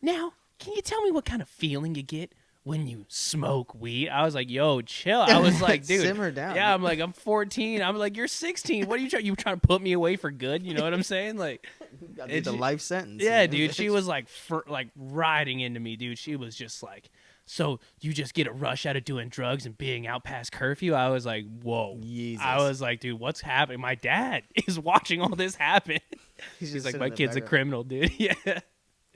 now, can you tell me what kind of feeling you get when you smoke weed? I was like, yo, chill. I was like, dude. Simmer down. Yeah, I'm like, I'm 14. I'm like, you're 16. What are you trying? You trying to put me away for good? You know what I'm saying? Like, the life sentence. Yeah, dude. She was like, riding into me, dude. She was just like, so you just get a rush out of doing drugs and being out past curfew? I was like, whoa. Jesus. I was like, dude, what's happening? My dad is watching all this happen. He's like, my kid's a criminal, dude. Yeah.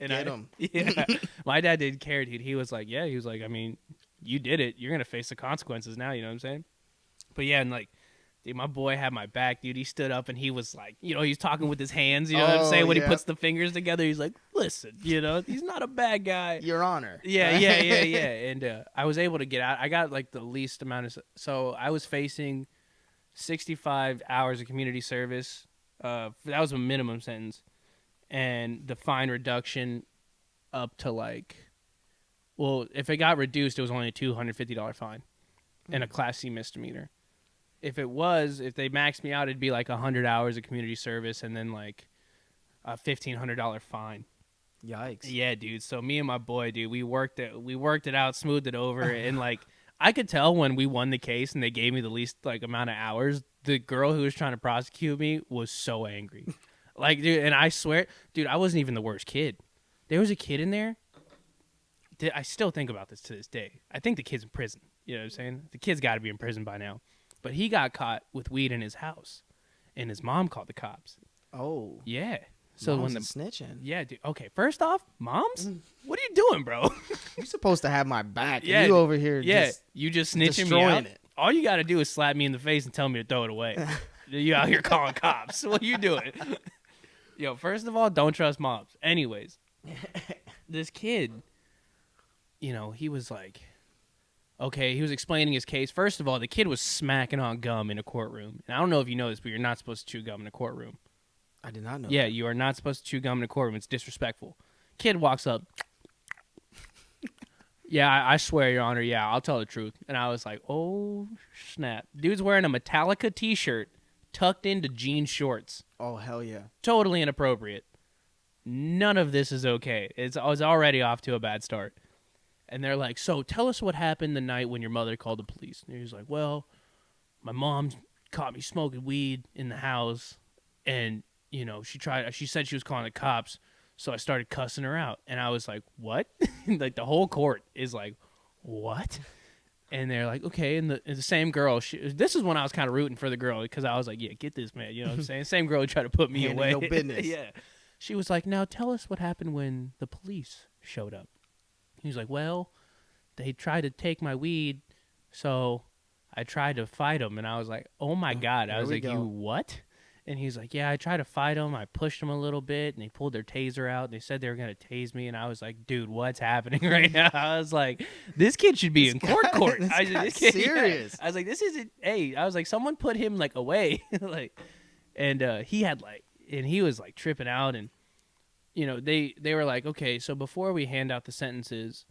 And Get him. Yeah. My dad didn't care, dude. He was like, yeah. He was like, I mean, you did it. You're going to face the consequences now. You know what I'm saying? But yeah, and like, dude, my boy had my back, dude. He stood up and he was like, he's talking with his hands. You know what I'm saying? When he puts the fingers together, he's like, listen, he's not a bad guy. Your Honor. Yeah. And I was able to get out. I got like the least amount of. So I was facing 65 hours of community service. That was a minimum sentence. And the fine reduction up to like, well, if it got reduced, it was only a $250 fine and a Class C misdemeanor. If they maxed me out, it'd be like 100 hours of community service and then like a $1,500 fine. Yikes. Yeah, dude. So me and my boy, dude, we worked it out, smoothed it over, and like I could tell when we won the case and they gave me the least like amount of hours, the girl who was trying to prosecute me was so angry. Like, dude, and I swear, dude, I wasn't even the worst kid. There was a kid in there. I still think about this to this day. I think the kid's in prison. You know what I'm saying? The kid's got to be in prison by now. But he got caught with weed in his house, and his mom called the cops. Oh. Yeah. So Mom's when snitching. Yeah, dude. Okay, first off, moms, what are you doing, bro? You're supposed to have my back. Yeah, you over here. You just snitching me destroying out. it. All you got to do is slap me in the face and tell me to throw it away. You out here calling cops. What are you doing? Yo, first of all, don't trust moms. Anyways, this kid, he was like, okay, he was explaining his case. First of all, the kid was smacking on gum in a courtroom. And I don't know if you know this, but you're not supposed to chew gum in a courtroom. I did not know. Yeah, you are not supposed to chew gum in a courtroom. It's disrespectful. Kid walks up. Yeah, I swear, Your Honor. Yeah, I'll tell the truth. And I was like, oh, snap. Dude's wearing a Metallica t-shirt tucked into jean shorts. Oh, hell yeah. Totally inappropriate. None of this is okay. I was already off to a bad start. And they're like, so tell us what happened the night when your mother called the police. And he's like, well, my mom caught me smoking weed in the house. And, she said she was calling the cops. So I started cussing her out. And I was like, what? Like the whole court is like, what? And they're like, okay. And the same girl, this is when I was kind of rooting for the girl because I was like, yeah, get this, man. You know what I'm saying? Same girl who tried to put me away. No business. Yeah. She was like, now tell us what happened when the police showed up. He was like, well, they tried to take my weed So I tried to fight him, and I was like, oh my God. I There was we like, go. you what? And he's like, yeah, I tried to fight him. I pushed him a little bit, and they pulled their taser out. And they said they were going to tase me. And I was like, dude, what's happening right now? I was like, this kid should be in court. This I was like, guy's kid, serious. I was like, this isn't, hey, I was like, someone put him like away. Like, and he had like, and he was like tripping out. And, you know, they were like, okay, so before we hand out the sentences,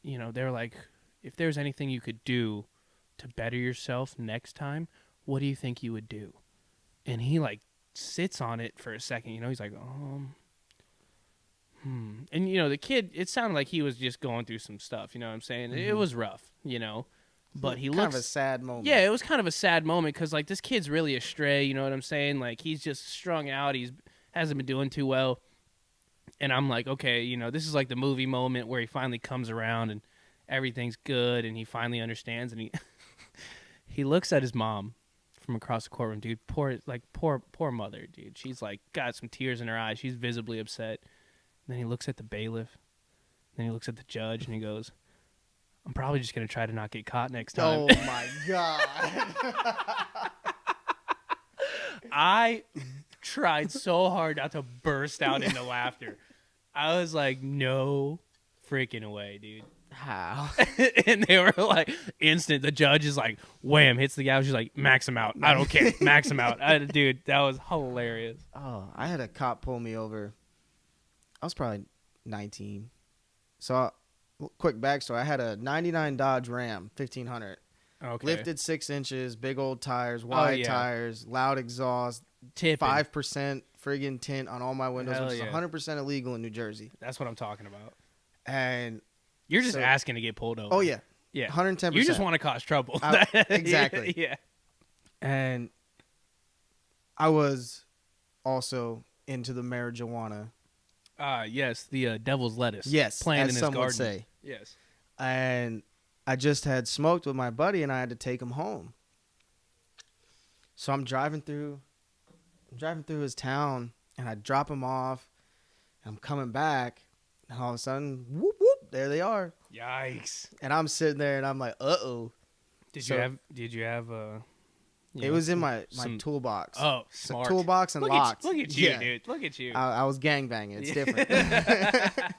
you know, they're like, if there's anything you could do to better yourself next time, what do you think you would do? And he like sits on it for a second, you know, he's like, And, you know, the kid, it sounded like he was just going through some stuff, you know what I'm saying? It was rough, you know, but he kind looks... of a sad moment. Yeah, it was kind of a sad moment because, like, this kid's really astray, you know what I'm saying? Like, he's just strung out. Hasn't been doing too well. And I'm like, okay, you know, this is like the movie moment where he finally comes around and everything's good and he finally understands. And he he looks at his mom from across the courtroom, dude. Poor mother, dude. She's like got some tears in her eyes. She's visibly upset. And then he looks at the bailiff. Then he looks at the judge and he goes, I'm probably just going to try to not get caught next time. Oh, my God. I tried so hard not to burst out into laughter. I was like, no freaking way, dude. How? And they were like, instant. The judge is like, wham, hits the guy. She's like, max him out. I don't care. Max him out. Dude, that was hilarious. Oh, I had a cop pull me over. I was probably 19. So, quick backstory. I had a 99 Dodge Ram 1500. Okay. Lifted 6 inches, big old tires, wide tires, loud exhaust, Tipping. 5% friggin' tint on all my windows, Hell which is yeah. 100% illegal in New Jersey. That's what I'm talking about. And You're just So- asking to get pulled over. oh yeah, Yeah. 110%. You just want to cause trouble. Exactly. Yeah. And I was also into the marijuana. Yes, the devil's lettuce. Yes, playing as in his some garden. would say. Yes. And I just had smoked with my buddy, and I had to take him home. So I'm driving through his town, and I drop him off. And I'm coming back, and all of a sudden, whoop whoop, there they are. Yikes. And I'm sitting there, and I'm like, uh-oh. Did So- you have It was in my some- toolbox. Oh, So smart. toolbox and locked. Look at you, Yeah. dude. Look at you. I was gangbanging. It's Yeah. different.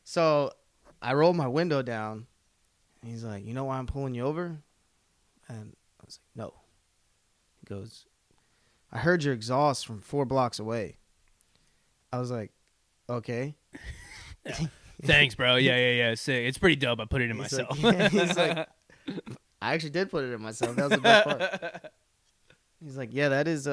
So I rolled my window down. And he's like, you know why I'm pulling you over? And I was like, no. He goes, I heard your exhaust from 4 blocks away. I was like, okay. Thanks, bro. Yeah. Sick. It's pretty dope. I put it in He's myself. like- he's like, I actually did put it in myself. That was the best part. He's like, yeah, that is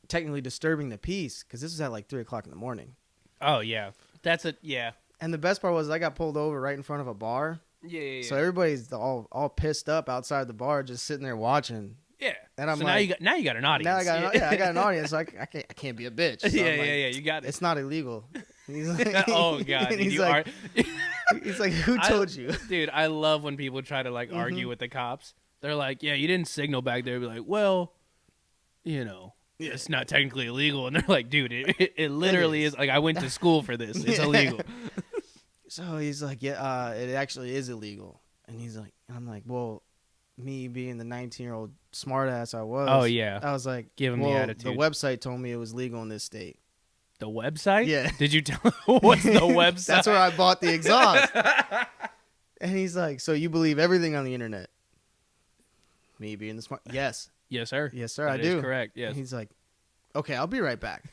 technically disturbing the peace, because this was at like 3 o'clock in the morning. Oh yeah, that's a yeah. And the best part was I got pulled over right in front of a bar. Yeah. So everybody's all pissed up outside the bar, just sitting there watching. yeah. And I'm so like, now you got an audience. now I got an audience. So I can't be a bitch. So Yeah, I'm like, yeah. You got it. It's not illegal. And he's like, Oh god, and dude, he's you like, are. he's like, who told you? Dude, I love when people try to like argue with the cops. They're like, yeah, you didn't signal back there. Be like, well, you know, it's not technically illegal. And they're like, dude, it literally is. Like, I went to school for this. It's illegal. So he's like, yeah, it actually is illegal. And he's like, and I'm like, well, me being the 19-year-old smartass I was. Oh yeah. I was like, Give him the well, attitude. the website told me it was legal in this state. The website? Yeah. Did you tell what's the website? That's where I bought the exhaust. And he's like, so you believe everything on the internet? Me being the smart. Yes. Yes, sir. Yes, sir, That I is do. correct. And Yes. he's like, okay, I'll be right back.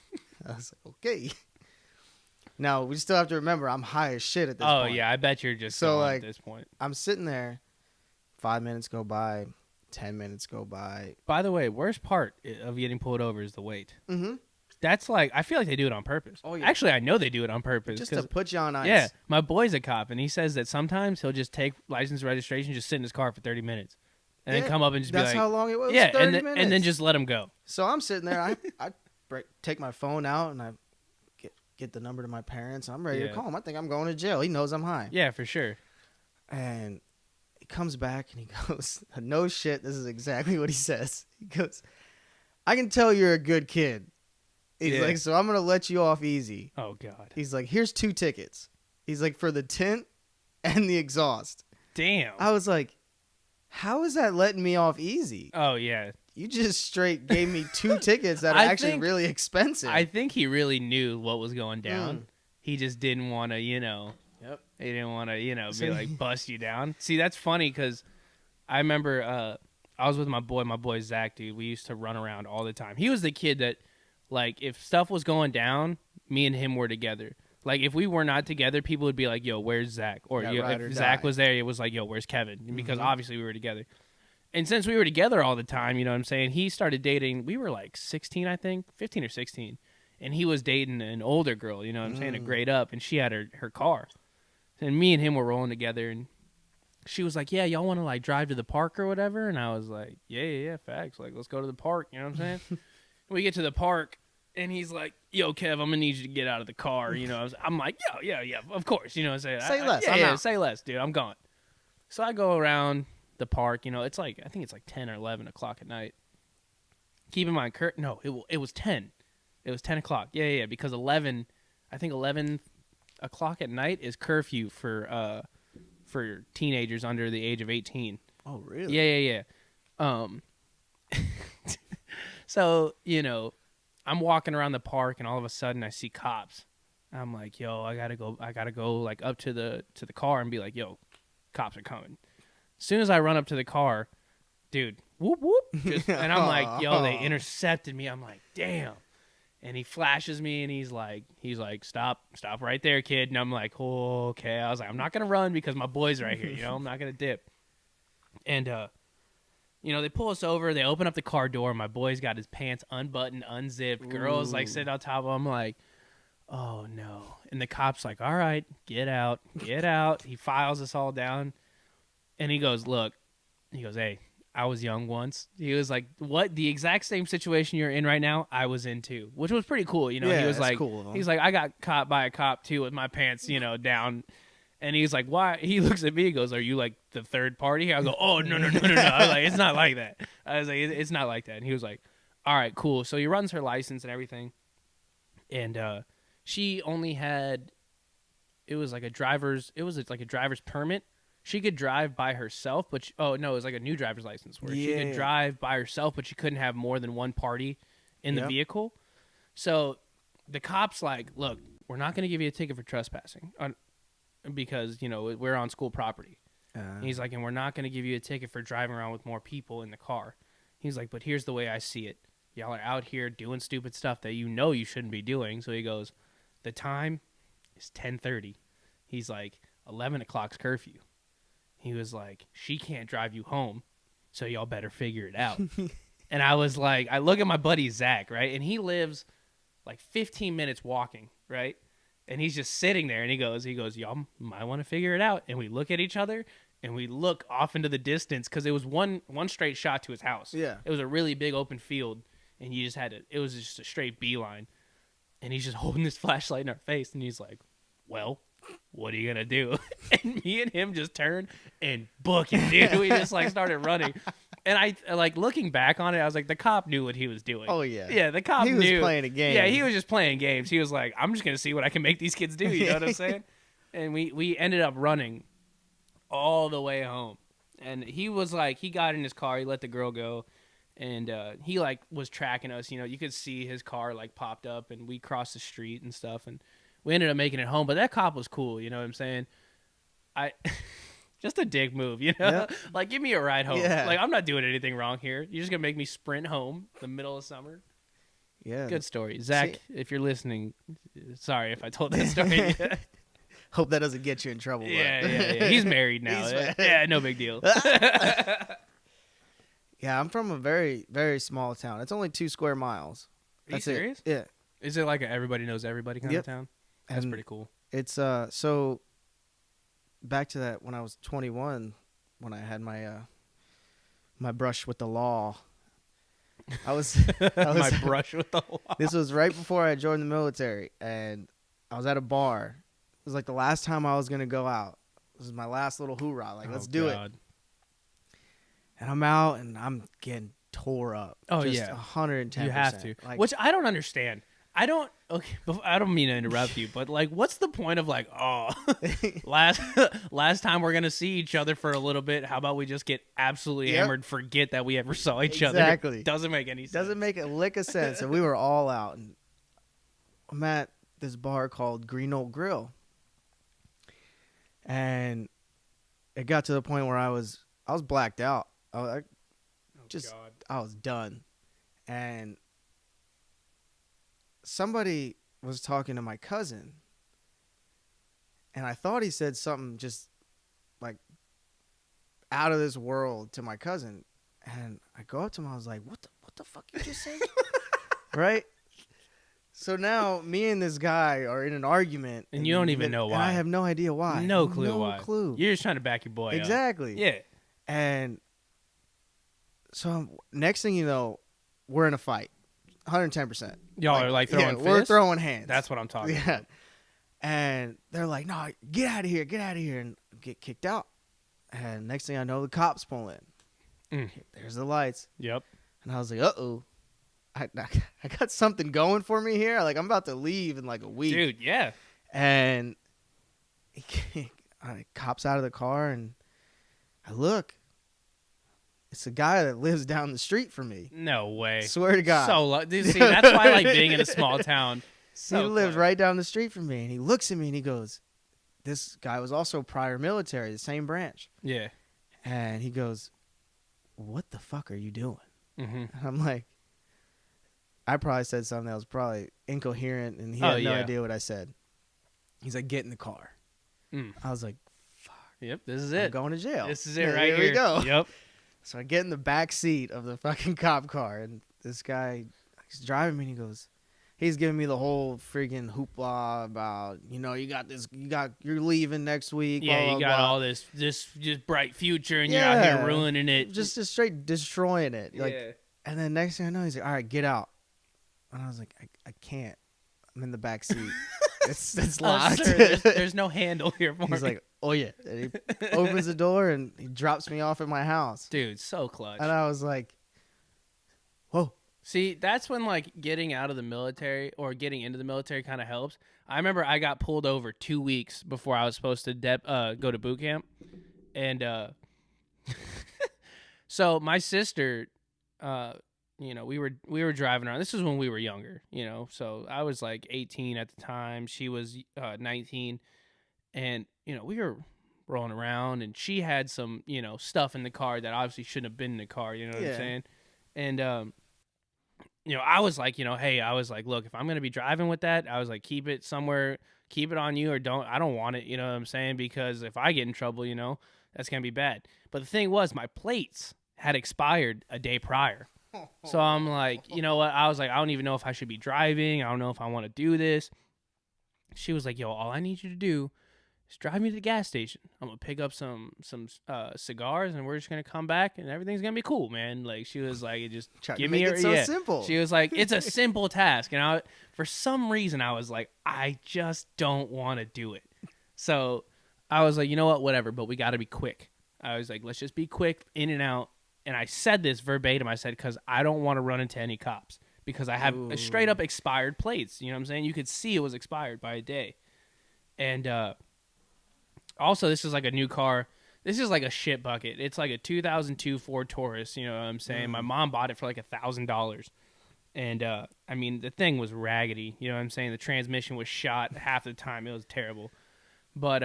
I was like, okay. Now, we still have to remember, I'm high as shit at this Oh point. yeah, I bet you're just So, gone like, at this point. I'm sitting there. 5 minutes go by. 10 minutes go by. By the way, worst part of getting pulled over is the wait. Mm-hmm. That's like, I feel like they do it on purpose. Oh, yeah. Actually, I know they do it on purpose. Just to 'cause- put you on ice. yeah, my boy's a cop, and he says that sometimes he'll just take license registration, just sit in his car for 30 minutes, and Yeah, then come up and just be That's like, how long it was. yeah, 30 and minutes. then just let him go. So I'm sitting there. I take my phone out and I get the number to my parents. I'm ready Yeah. to call him. I think I'm going to jail. He knows I'm high. Yeah, for sure. And he comes back and he goes, no shit, this is exactly what he says. He goes, I can tell you're a good kid. He's Yeah. like, so I'm going to let you off easy. Oh God. He's like, here's 2 tickets. He's like, for the tint and the exhaust. Damn. I was like, how is that letting me off easy? Oh, yeah. You just straight gave me 2 tickets that are actually really expensive. I think he really knew what was going down. He just didn't want to, you know. Yep. He didn't want to, you know, be like, bust you down. See, that's funny because I remember I was with my boy Zach, dude. We used to run around all the time. He was the kid that, like, if stuff was going down, me and him were together. Like, if we were not together, people would be like, yo, where's Zach? Or, if Zach was there, it was like, yo, where's Kevin? Because obviously we were together. And since we were together all the time, you know what I'm saying, he started dating, we were like 16, I think, 15 or 16. And he was dating an older girl, you know what I'm saying, a grade up, and she had her car. And me and him were rolling together, and she was like, yeah, y'all want to, like, drive to the park or whatever? And I was like, yeah, facts. Like, let's go to the park, you know what I'm saying? We get to the park, and he's like, yo, Kev, I'm going to need you to get out of the car. You know, I'm like, yeah, of course. You know what I'm saying? Say less. Yeah, say less, dude. I'm gone. So I go around the park. You know, it's like, I think it's like 10 or 11 o'clock at night. Keep in mind, no, it was 10. It was 10 o'clock. Yeah, because 11 o'clock at night is curfew for teenagers under the age of 18. Oh, really? Yeah. So, you know, I'm walking around the park, and all of a sudden I see cops. I'm like, yo, I gotta go like up to the car and be like, yo, cops are coming. As soon as I run up to the car, dude, whoop whoop, and I'm like, yo, they intercepted me. I'm like, damn. And he flashes me, and he's like, stop right there, kid. And I'm like, oh, okay. I was like, I'm not gonna run because my boy's right here. You know, I'm not gonna dip. And you know, they pull us over. They open up the car door. My boy's got his pants unbuttoned, unzipped. Girl's like sitting on top of him. I'm like, oh no. And the cop's like, all right, get out. He files us all down. And he goes, look. He goes, hey, I was young once. He was like, what? The exact same situation you're in right now, I was in too. Which was pretty cool. You know, yeah, he was like, cool, he's like, I got caught by a cop too with my pants, you know, down. And he's like, why? He looks at me and goes, are you like the third party? I go, oh, no. I was like, it's not like that. I was like, it's not like that. And he was like, all right, cool. So he runs her license and everything. And she only had, it was like a driver's permit. She could drive by herself, but it was like a new driver's license where she could drive by herself, but she couldn't have more than one party in the vehicle. So the cop's like, look, we're not going to give you a ticket for trespassing because, you know, we're on school property. He's like, and we're not going to give you a ticket for driving around with more people in the car. He's like, but here's the way I see it. Y'all are out here doing stupid stuff that you know you shouldn't be doing. So he goes, the time is 10:30. He's like, 11 o'clock's curfew. He was like, she can't drive you home, so y'all better figure it out. And I was like, I look at my buddy Zach, right? And he lives like 15 minutes walking, right? And he's just sitting there, and he goes, y'all might want to figure it out. And we look at each other, and we look off into the distance because it was one straight shot to his house. Yeah. It was a really big open field, and you just it was just a straight beeline. And he's just holding this flashlight in our face, and he's like, well, what are you going to do? And me and him just turned and book it, dude. We just like started running. And I like looking back on it, I was like, the cop knew what he was doing. Oh, yeah. Yeah, the cop knew. He was playing a game. Yeah, he was just playing games. He was like, I'm just going to see what I can make these kids do. You know what I'm saying? And we ended up running all the way home. And he was like, he got in his car, he let the girl go. And he like was tracking us. You know, you could see his car like popped up, and we crossed the street and stuff. And we ended up making it home. But that cop was cool. You know what I'm saying? Just a dick move, you know? Yep. Like, give me a ride home. Yeah. Like, I'm not doing anything wrong here. You're just going to make me sprint home in the middle of summer. Yeah. Good story. Zach, if you're listening, sorry if I told that story. Hope that doesn't get you in trouble. Yeah. He's married now. Yeah, no big deal. Yeah, I'm from a very, very small town. It's only 2 square miles. That's serious? Yeah. Is it like a everybody knows everybody kind of town? That's pretty cool. It's so back to that when I was 21, when I had my my brush with the law. I was my brush with the law. This was right before I joined the military, and I was at a bar. It was like the last time I was gonna go out. This is my last little hoorah. Like, let's do it. And I'm out, and I'm getting tore up. Oh, just yeah. 110%. You have to. Like, which I don't understand. I don't. Okay, I don't mean to interrupt you, but like, what's the point of like, oh, last time we're gonna see each other for a little bit? How about we just get absolutely hammered, forget that we ever saw each other? Exactly. Doesn't make any sense. Doesn't make a lick of sense. And we were all out, and I'm at this bar called Green Old Grill, and it got to the point where I was blacked out. I was done, and somebody was talking to my cousin, and I thought he said something just like out of this world to my cousin, and I go up to him. I was like, "What the fuck you just said?" Right? So now me and this guy are in an argument, and you don't even know why. And I have no idea why. No clue why. You're just trying to back your boy up. Exactly. Yeah. And so next thing you know, we're in a fight. 110%. Y'all are like throwing fists? We're throwing hands. That's what I'm talking about. And they're like, "No, get out of here, and get kicked out." And next thing I know, the cops pull in. There's the lights. Yep. And I was like, "Uh-oh. I got something going for me here. Like, I'm about to leave in like a week." Dude, yeah. And cops out of the car, and I look. It's a guy that lives down the street from me. No way. Swear to God. So, dude, see, that's why I like being in a small town. So he lives right down the street from me, and he looks at me and he goes, this guy was also prior military, the same branch. Yeah. And he goes, "What the fuck are you doing?" Mm-hmm. And I'm like, I probably said something that was probably incoherent, and he had no idea what I said. He's like, "Get in the car." I was like, fuck. Yep, this is I'm it. going to jail. This is it right here. Here we go. Yep. So I get in the back seat of the fucking cop car, and this guy, he's driving me, and he goes, he's giving me the whole freaking hoopla about, you're leaving next week. Yeah, blah, you blah, got blah. all this just bright future, and you're out here ruining it. Just straight destroying it. Like, yeah. And then next thing I know, he's like, "All right, get out." And I was like, I can't. I'm in the back seat. It's locked. Sir, there's no handle here for me. He's like, "Oh yeah." And he opens the door and he drops me off at my house. Dude, so clutch. And I was like, whoa. See, that's when like getting out of the military or getting into the military kind of helps. I remember I got pulled over 2 weeks before I was supposed to go to boot camp, and so my sister, we were driving around. This was when we were younger, So I was like 18 at the time. She was 19, and we were rolling around, and she had some stuff in the car that obviously shouldn't have been in the car. You know what I'm saying? And I was like, hey, I was like, look, if I'm gonna be driving with that, I was like, keep it somewhere, keep it on you, or don't. I don't want it. You know what I'm saying? Because if I get in trouble, that's gonna be bad. But the thing was, my plates had expired a day prior. So I'm like, you know what? I was like, I don't even know if I should be driving. I don't know if I want to do this. She was like, yo, all I need you to do is drive me to the gas station. I'm going to pick up some cigars, and we're just going to come back, and everything's going to be cool, man. Like, she was like, just give me it so simple. She was like, it's a simple task. And for some reason, I was like, I just don't want to do it. So I was like, you know what? Whatever, but we got to be quick. I was like, let's just be quick, in and out. And I said this verbatim. I said, because I don't want to run into any cops because I have a straight up expired plates. You know what I'm saying? You could see it was expired by a day. And also, this is like a new car. This is like a shit bucket. It's like a 2002 Ford Taurus. You know what I'm saying? My mom bought it for like $1,000. And I mean, the thing was raggedy. You know what I'm saying? The transmission was shot half the time. It was terrible. But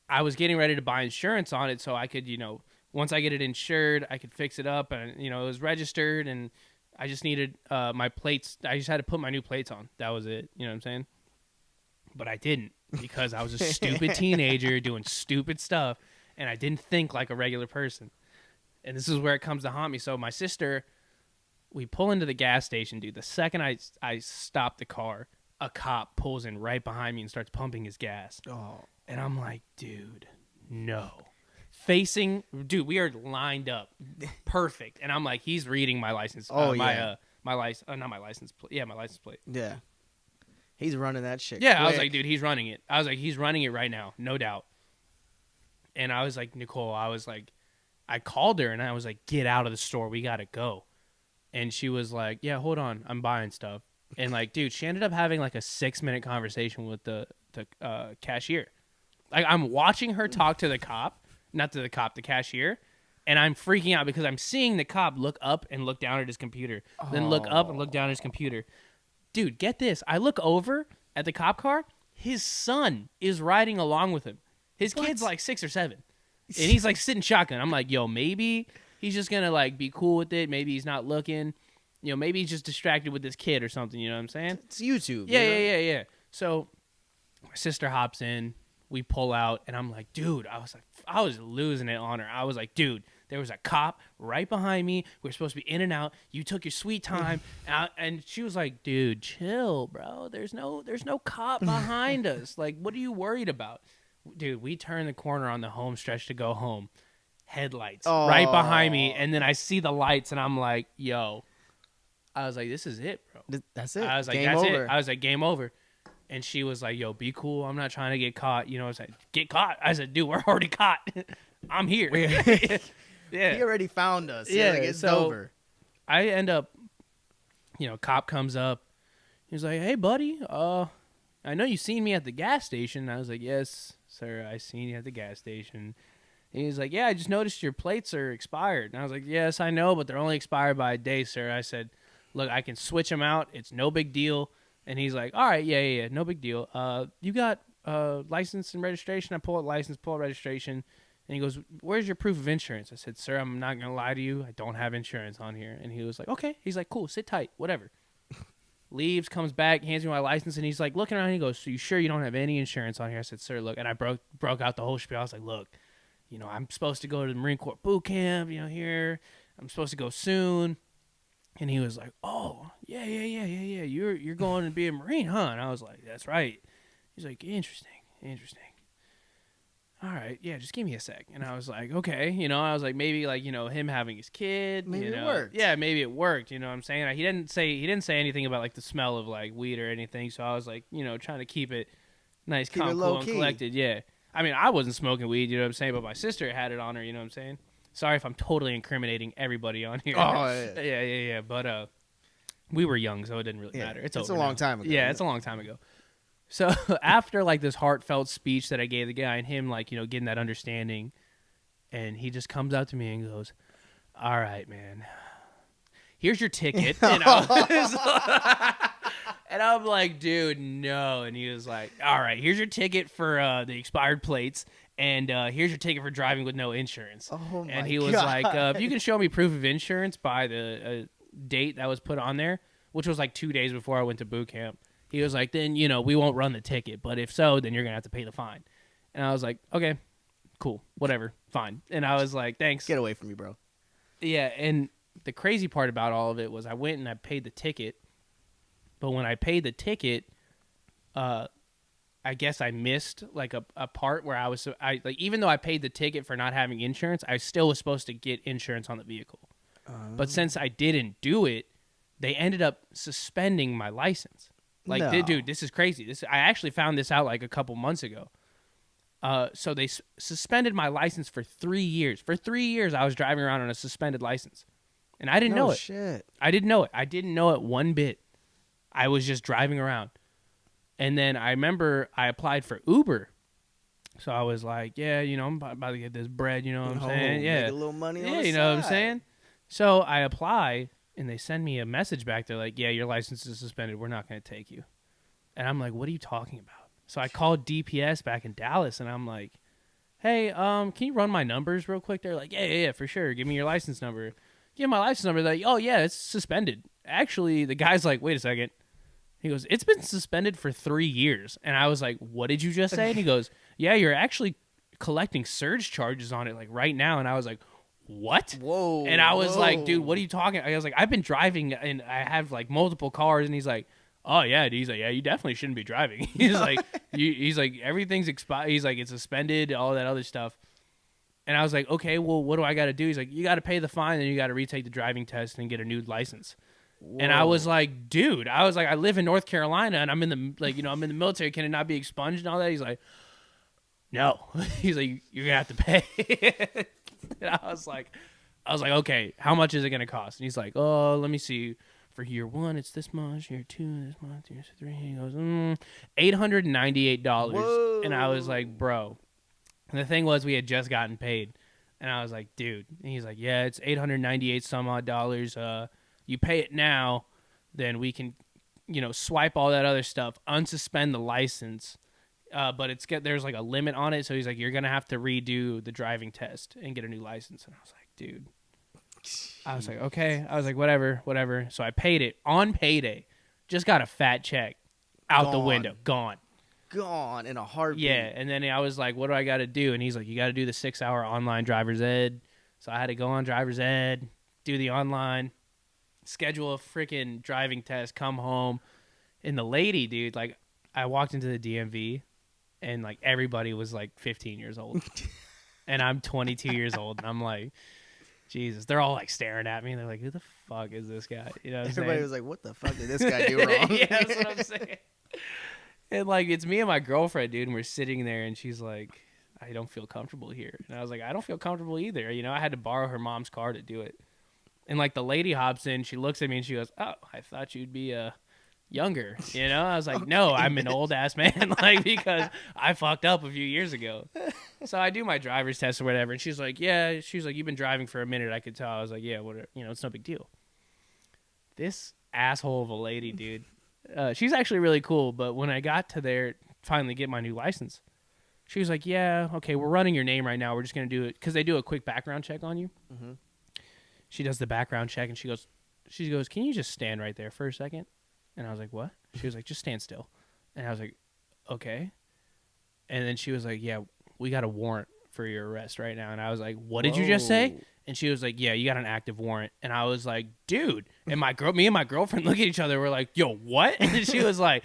I was getting ready to buy insurance on it so I could, once I get it insured, I could fix it up, and it was registered, and I just needed my plates. I just had to put my new plates on. That was it. You know what I'm saying? But I didn't, because I was a stupid teenager doing stupid stuff, and I didn't think like a regular person. And this is where it comes to haunt me. So my sister, we pull into the gas station, dude. The second I stop the car, a cop pulls in right behind me and starts pumping his gas. Oh. And I'm like, dude, no. Dude, we are lined up perfect, and I'm like, he's reading my license. My license plate. Yeah, my license plate. Yeah, he's running that shit. Yeah, quick. I was like, dude, he's running it. I was like, he's running it right now, no doubt. And I was like, Nicole, I called her and I was like, get out of the store, we gotta go. And she was like, yeah, hold on, I'm buying stuff. And like, dude, she ended up having like a 6-minute conversation with the cashier. Like, I'm watching her talk to the cop, not to the cop, the cashier, and I'm freaking out because I'm seeing the cop look up and look down at his computer, then look up and look down at his computer. Dude, get this. I look over at the cop car. His son is riding along with him. His kid's like 6 or 7. And he's like sitting shotgun. I'm like, yo, maybe he's just going to like be cool with it. Maybe he's not looking. You know, maybe he's just distracted with this kid or something. You know what I'm saying? It's YouTube. Yeah. So my sister hops in. We pull out. And I'm like, dude, I was losing it on her. I was like, dude, there was a cop right behind me. We were supposed to be in and out. You took your sweet time. And she was like, dude, chill, bro. There's no cop behind us. Like, what are you worried about? Dude, we turned the corner on the home stretch to go home. Headlights right behind me. And then I see the lights, and I'm like, yo. I was like, this is it, bro. That's it. I was like, game that's over. it. I was like, game over. And she was like, yo, be cool. I'm not trying to get caught. You know, I was like, get caught? I said, dude, we're already caught. I'm here. Yeah. He already found us. Yeah, like, it's so over. I end up, you know, cop comes up. He's like, hey, buddy, I know you seen me at the gas station. I was like, yes, sir, I seen you at the gas station. And he's like, yeah, I just noticed your plates are expired. And I was like, yes, I know, but they're only expired by a day, sir. I said, look, I can switch them out. It's no big deal. And he's like, all right, yeah, no big deal. You got license and registration? I pull out license, pull out registration. And he goes, where's your proof of insurance? I said, sir, I'm not going to lie to you. I don't have insurance on here. And he was like, okay. He's like, cool, sit tight, whatever. Leaves, comes back, hands me my license, and he's like looking around. He goes, so you sure you don't have any insurance on here? I said, sir, look. And I broke out the whole spiel. I was like, look, you know, I'm supposed to go to the Marine Corps boot camp, you know, here. I'm supposed to go soon. And he was like, oh, yeah. You're going to be a Marine, huh? And I was like, that's right. He's like, interesting. All right, yeah, just give me a sec. And I was like, okay. You know, I was like, maybe like, you know, him having his kid. Maybe you know, it worked. Yeah, maybe it worked. You know what I'm saying? He didn't say anything about like the smell of like weed or anything. So I was like, you know, trying to keep it nice, calm, cool, and collected. Yeah. I mean, I wasn't smoking weed, you know what I'm saying? But my sister had it on her, you know what I'm saying? Sorry if I'm totally incriminating everybody on here. Oh, yeah. But we were young, so it didn't really matter. It's over a long now. time ago. Yeah, it's a long time ago. So after like this heartfelt speech that I gave the guy and him like, you know, getting that understanding, and he just comes up to me and goes, all right, man, here's your ticket. And I'm like, dude, no. And he was like, all right, here's your ticket for the expired plates. And here's your ticket for driving with no insurance. Oh my And he was God. like, if you can show me proof of insurance by the date that was put on there, which was like 2 days before I went to boot camp, he was like, then, you know, we won't run the ticket. But if so, then you're going to have to pay the fine. And I was like, okay, cool, whatever, fine. And I was like, thanks. Get away from me, bro. Yeah, and the crazy part about all of it was I went and I paid the ticket. But when I paid the ticket, I guess I missed like a part where even though I paid the ticket for not having insurance, I still was supposed to get insurance on the vehicle. But since I didn't do it, they ended up suspending my license. Like, No. dude, this is crazy. I actually found this out like a couple months ago. So they suspended my license for 3 years. For 3 years, I was driving around on a suspended license, and I didn't know it. Shit. I didn't know it. I didn't know it one bit. I was just driving around. And then I remember I applied for Uber. So I was like, yeah, you know, I'm about to get this bread, you know what I'm saying? Yeah. Make a little money on Yeah, the you know what I'm side. saying? So I apply, and they send me a message back. They're like, yeah, your license is suspended. We're not going to take you. And I'm like, what are you talking about? So I called DPS back in Dallas, and I'm like, hey, can you run my numbers real quick? They're like, yeah, for sure. Give me your license number. Give me my license number. They're like, oh, yeah, it's suspended. Actually, the guy's like, wait a second. He goes, it's been suspended for 3 years. And I was like, what did you just say? And he goes, yeah, you're actually collecting surge charges on it like right now. And I was like, what? Whoa. And I was like, dude, whoa. what are you talking? I was like, I've been driving and I have like multiple cars. And he's like, oh yeah. And he's like, yeah, you definitely shouldn't be driving. He's like, he's like, everything's expired. He's like, it's suspended, all that other stuff. And I was like, okay, well, what do I got to do? He's like, you got to pay the fine, and you got to retake the driving test and get a new license. Whoa. And I was like, dude, I live in North Carolina, and I'm in the I'm in the military. Can it not be expunged and all that? He's like, no. He's like, you're gonna have to pay. And I was like, okay, how much is it gonna cost? And he's like, oh, let me see, for year 1, it's this much. Year 2, this month. Year 3, he goes, $898. Whoa. And I was like, bro. And the thing was, we had just gotten paid. And I was like, dude. And he's like, yeah, it's 898 some odd dollars. You pay it now, then we can, swipe all that other stuff, unsuspend the license. But there's like a limit on it. So he's like, you're going to have to redo the driving test and get a new license. And I was like, dude. I was like, okay. I was like, whatever. So I paid it on payday. Just got a fat check out the window. Gone In a heartbeat. Yeah. And then I was like, what do I got to do? And he's like, you got to do the 6-hour online driver's ed. So I had to go on driver's ed, do the online, schedule a freaking driving test, come home. And the lady, dude, like, I walked into the DMV and like everybody was like 15 years old. And I'm 22 years old. And I'm like, Jesus, they're all like staring at me. And they're like, who the fuck is this guy? You know what I'm Everybody saying? was like, what the fuck did this guy do wrong? Yeah, that's what I'm saying. And like, it's me and my girlfriend, dude, and we're sitting there and she's like, I don't feel comfortable here. And I was like, I don't feel comfortable either. I had to borrow her mom's car to do it. And like the lady hops in, she looks at me and she goes, oh, I thought you'd be younger. I was like, no, I'm an old ass man, like, because I fucked up a few years ago. So I do my driver's test or whatever, and she's like, yeah, you've been driving for a minute, I could tell. I was like, yeah, whatever, it's no big deal. This asshole of a lady, dude, she's actually really cool, but when I got to there, finally get my new license, she was like, yeah, okay, we're running your name right now, we're just gonna do it, because they do a quick background check on you. Mm-hmm. She does the background check, and she goes, can you just stand right there for a second? And I was like, what? She was like, just stand still. And I was like, okay. And then she was like, yeah, we got a warrant for your arrest right now. And I was like, what did you just say? And she was like, yeah, you got an active warrant. And I was like, dude. And me and my girlfriend look at each other. We're like, yo, what? And she was like,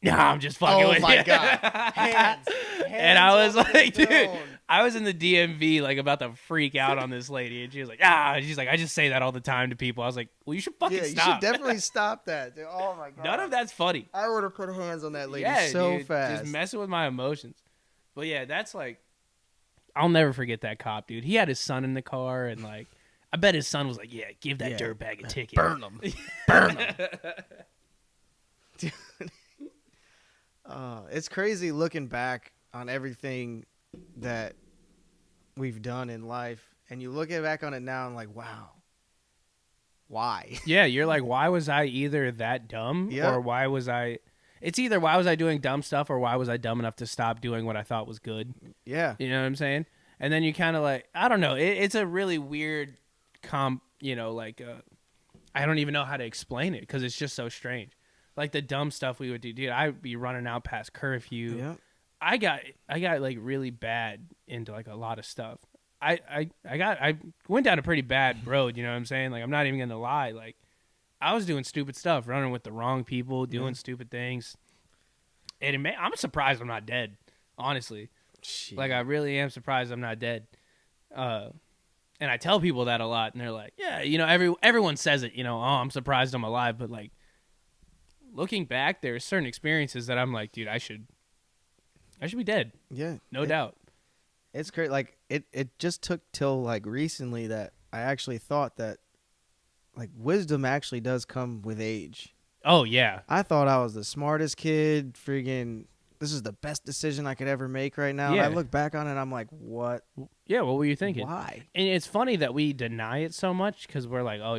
nah, I'm just fucking with you. Oh, my God. Hands and I was like, dude. I was in the DMV, like, about to freak out on this lady, and she was like, she's like, I just say that all the time to people. I was like, well, you should fucking stop. Yeah, you should definitely stop that, dude. Oh, my God. None of that's funny. I would have put hands on that lady dude, fast. Just messing with my emotions. But, yeah, that's, like, I'll never forget that cop, dude. He had his son in the car, and, like, I bet his son was like, yeah, give that dirtbag a ticket. Burn him. Burn him. Dude. It's crazy looking back on everything that we've done in life, and you look back on it now and like, wow, why? Yeah, you're like, why was I either that dumb or why was I doing dumb stuff or why was I dumb enough to stop doing what I thought was good? Yeah. You know what I'm saying? And then you kind of like, I don't know, it's a really weird I don't even know how to explain it because it's just so strange. Like the dumb stuff we would do, dude, I'd be running out past curfew. Yeah. I got like really bad into like a lot of stuff. I went down a pretty bad road, you know what I'm saying? Like I'm not even gonna lie. Like I was doing stupid stuff, running with the wrong people, doing stupid things. And I'm surprised I'm not dead, honestly. Shit. Like I really am surprised I'm not dead. And I tell people that a lot, and they're like, yeah, everyone says it, oh, I'm surprised I'm alive, but like looking back, there are certain experiences that I'm like, dude, I should be dead. Yeah. No doubt. It's great. Like it just took till like recently that I actually thought that like wisdom actually does come with age. Oh yeah. I thought I was the smartest kid. Friggin', this is the best decision I could ever make right now. Yeah. And I look back on it, I'm like, what? Yeah. What were you thinking? Why? And it's funny that we deny it so much because we're like, oh,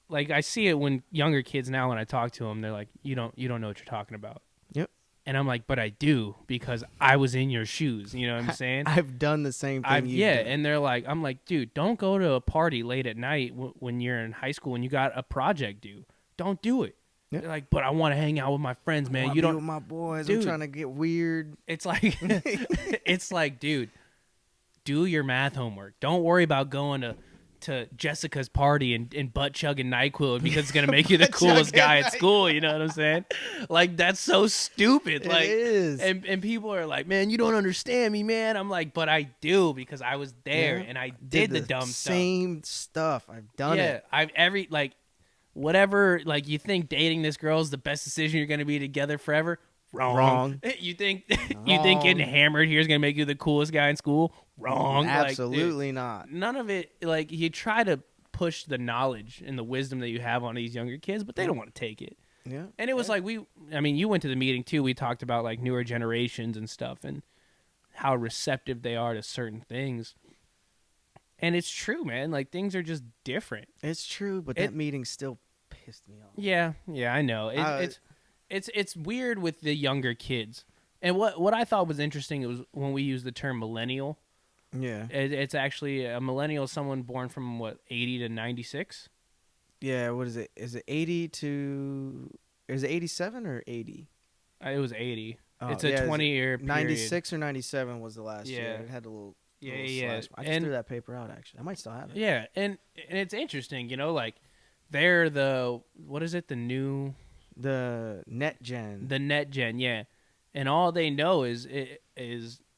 like I see it when younger kids now when I talk to them, they're like, you don't know what you're talking about. Yep. And I'm like, but I do because I was in your shoes. You know what I'm saying? I've done the same thing. Yeah, and they're like, I'm like, dude, don't go to a party late at night when you're in high school and you got a project due. Don't do it. Yep. They're like, but I want to hang out with my friends, man. You don't. Be with my boys. Dude, I'm trying to get weird. It's like, it's like, dude, do your math homework. Don't worry about going to Jessica's party and butt chugging NyQuil because it's gonna make you the coolest guy at school. You know what I'm saying? Like that's so stupid. Like it is. And people are like, man, you don't understand me, man. I'm like, but I do because I was there and I did the dumb same stuff. I've done it. Yeah, whatever. Like you think dating this girl is the best decision you're gonna be together forever? Wrong. You think getting hammered here is gonna make you the coolest guy in school? Wrong. Absolutely not. None of it. Like you try to push the knowledge and the wisdom that you have on these younger kids, but they don't want to take it. Yeah. And it was like you went to the meeting too. We talked about like newer generations and stuff and how receptive they are to certain things. And it's true, man. Like things are just different. It's true, but that meeting still pissed me off. Yeah, I know. It's weird with the younger kids. And what I thought was interesting was when we used the term millennial. Yeah. It's actually a millennial, someone born from 80 to 96. Yeah. What is it? Is it 80 to? Is it 87 or 80? It was 80. Oh, it's a 20-year period. 96 or 97 was the last year. Yeah. It had a little. Yeah. Slash. I just threw that paper out. Actually, I might still have it. Yeah, and it's interesting, like they're the net gen. The net gen, yeah, and all they know is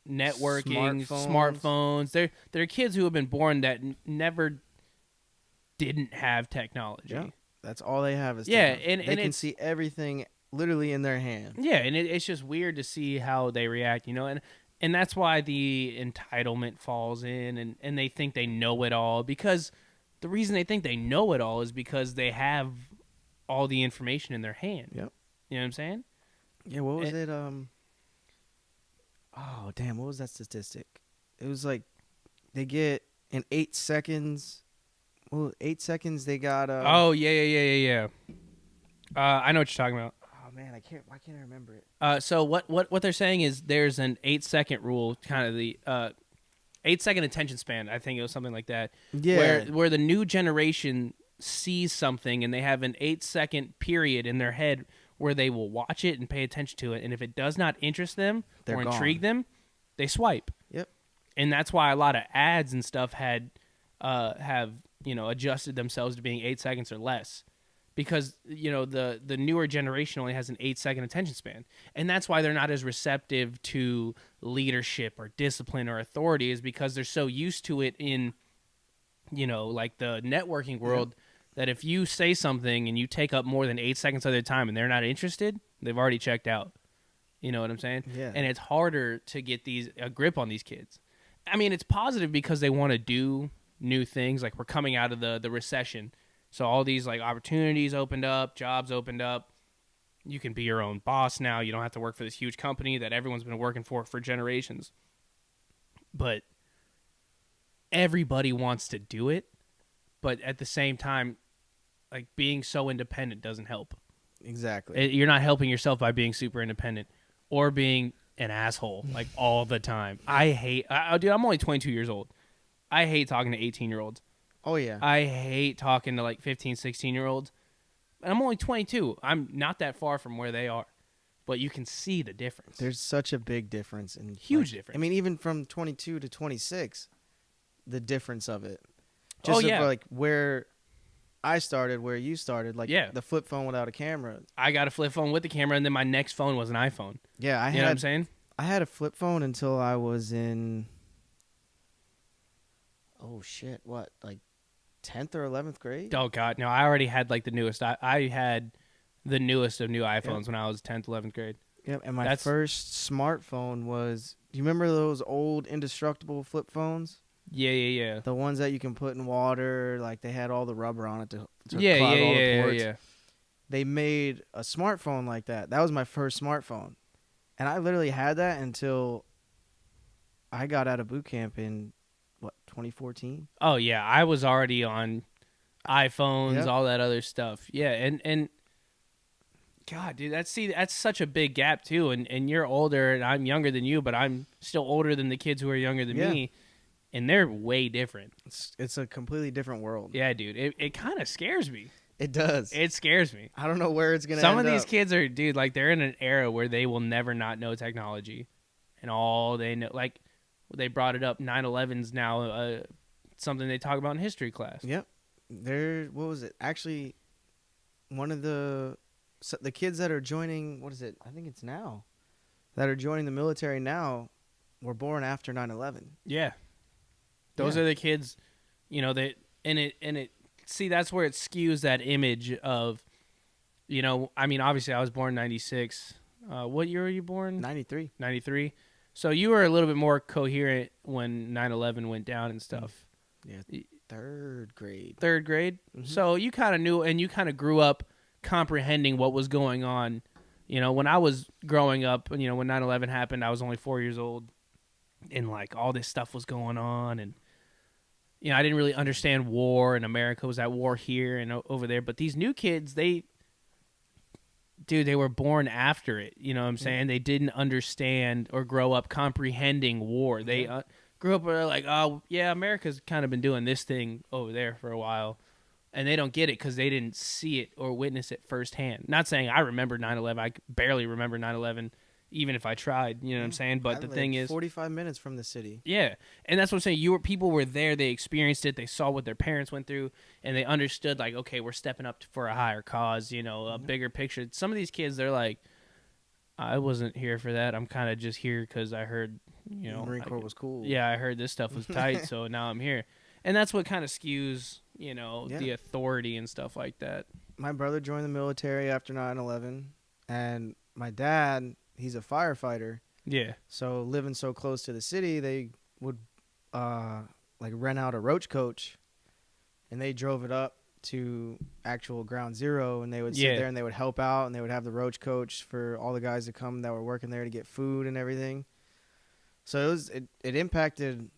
networking, smartphones. They're kids who have been born that never didn't have technology. Yeah, that's all they have is technology. And they can see everything literally in their hand. Yeah, and it's just weird to see how they react, and that's why the entitlement falls in, and they think they know it all, because the reason they think they know it all is because they have all the information in their hand. Yep. You know what I'm saying? Yeah, what was it? Oh, damn, what was that statistic? It was like they get in 8 seconds. Well, 8 seconds they got. Oh, yeah. I know what you're talking about. Man, why can't I remember it? So what they're saying is there's an 8-second rule, kind of the 8-second attention span. I think it was something like that. Yeah. Where the new generation sees something and they have an 8-second period in their head where they will watch it and pay attention to it, and if it does not interest them or intrigue them, they swipe. Yep. And that's why a lot of ads and stuff have adjusted themselves to being 8 seconds or less. Because, the newer generation only has an 8-second attention span. And that's why they're not as receptive to leadership or discipline or authority, is because they're so used to it in, like the networking world, that if you say something and you take up more than 8 seconds of their time and they're not interested, they've already checked out. You know what I'm saying? Yeah. And it's harder to get a grip on these kids. I mean, it's positive because they want to do new things. Like we're coming out of the recession. So all these like opportunities opened up, jobs opened up. You can be your own boss now. You don't have to work for this huge company that everyone's been working for generations. But everybody wants to do it. But at the same time, like being so independent doesn't help. Exactly. You're not helping yourself by being super independent or being an asshole like all the time. Dude, I'm only 22 years old. I hate talking to 18-year-olds. Oh, yeah. I hate talking to like 15, 16-year-olds. And I'm only 22. I'm not that far from where they are. But you can see the difference. There's such a big difference. Huge difference. I mean, even from 22 to 26, the difference of it. Like where I started, where you started, like the flip phone without a camera. I got a flip phone with the camera, and then my next phone was an iPhone. Yeah, you know what I'm saying? I had a flip phone until I was in, like 10th or 11th grade? Oh, God. No, I already had like the newest. I had the newest of new iPhones when I was 10th, 11th grade. Yep, and my first smartphone was, do you remember those old indestructible flip phones? Yeah. The ones that you can put in water, like they had all the rubber on it to clog all the ports. Yeah. They made a smartphone like that. That was my first smartphone. And I literally had that until I got out of boot camp in, 2014? Oh, yeah. I was already on iPhones, all that other stuff. Yeah, and God, dude, that's such a big gap, too. And you're older, and I'm younger than you, but I'm still older than the kids who are younger than me. And they're way different. It's a completely different world. Yeah, dude. It kind of scares me. It does. It scares me. I don't know where it's going to end up. Some of these kids are, dude, like they're in an era where they will never not know technology. And all they know, like they brought it up, 9/11's now something they talk about in history class. Yep. What was it? Actually, one of the kids that are joining, what is it? I think it's now. That are joining the military now were born after 9/11. Yeah. Those are the kids, see, that's where it skews that image of, I mean, obviously I was born in 96. What year were you born? 93. 93. So you were a little bit more coherent when 9/11 went down and stuff. Yeah. 3rd grade. 3rd grade. Mm-hmm. So you kind of knew, and you kind of grew up comprehending what was going on. You know, when I was growing up, you know, when 9/11 happened, I was only 4 years old, and like all this stuff was going on, and you know, I didn't really understand war, and America was at war here and over there. But these new kids, they were born after it. You know what I'm saying? They didn't understand or grow up comprehending war. They grew up where they're like, oh, yeah, America's kind of been doing this thing over there for a while. And they don't get it because they didn't see it or witness it firsthand. Not saying I remember 9/11. I barely remember 9/11, even if I tried. You know what I'm saying? But the thing is, 45 minutes from the city. Yeah, and that's what I'm saying. People were there. They experienced it. They saw what their parents went through, and they understood, like, okay, we're stepping up for a higher cause, you know, a bigger picture. Some of these kids, they're like, I wasn't here for that. I'm kind of just here because I heard, you know, Marine Corps was cool. Yeah, I heard this stuff was tight, so now I'm here. And that's what kind of skews, you know, the authority and stuff like that. My brother joined the military after 9/11, and my dad, he's a firefighter. Yeah. So living so close to the city, they would like rent out a roach coach, and they drove it up to actual ground zero, and they would sit there and they would help out, and they would have the roach coach for all the guys to come that were working there to get food and everything. So it impacted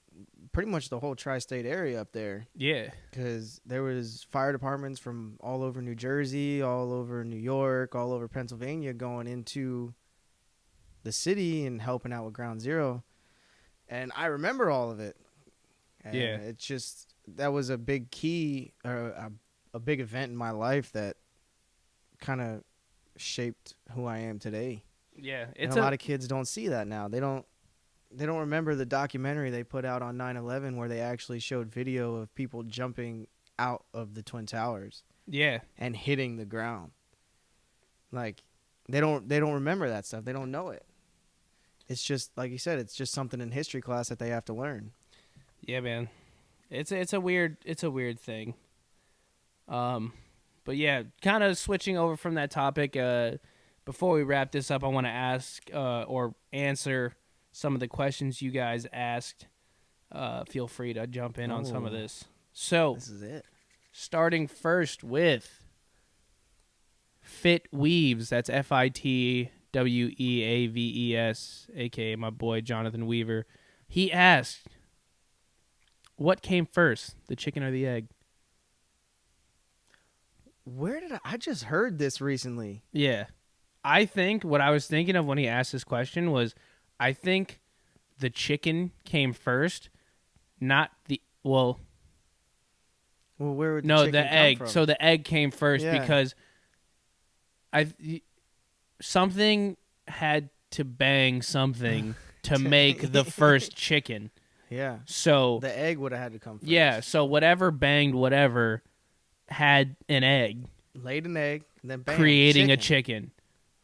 pretty much the whole tri-state area up there. Yeah. Because there was fire departments from all over New Jersey, all over New York, all over Pennsylvania going into the city and helping out with ground zero. And I remember all of it. And it's just, that was a big key, or a big event in my life that kind of shaped who I am today. Yeah. And a lot of kids don't see that now. They don't remember the documentary they put out on 9/11 where they actually showed video of people jumping out of the Twin Towers. Yeah. And hitting the ground. Like, they don't remember that stuff. They don't know it. It's just, like you said, it's just something in history class that they have to learn. Yeah, man. It's a weird thing. But yeah, kind of switching over from that topic, before we wrap this up, I want to ask or answer some of the questions you guys asked. Feel free to jump in on some of this. So, this is it. Starting first with Fit Weaves. That's FITWEAVES, aka my boy Jonathan Weaver. He asked, what came first, the chicken or the egg? Where did I just heard this recently? Yeah. I think what I was thinking of when he asked this question was, I think the chicken came first, not the, well, where would the no, chicken the come egg. from? So the egg came first because something had to bang something to make the first chicken. Yeah. So the egg would have had to come first. Yeah, so whatever banged whatever had an egg. Laid an egg, and then bang, creating a chicken.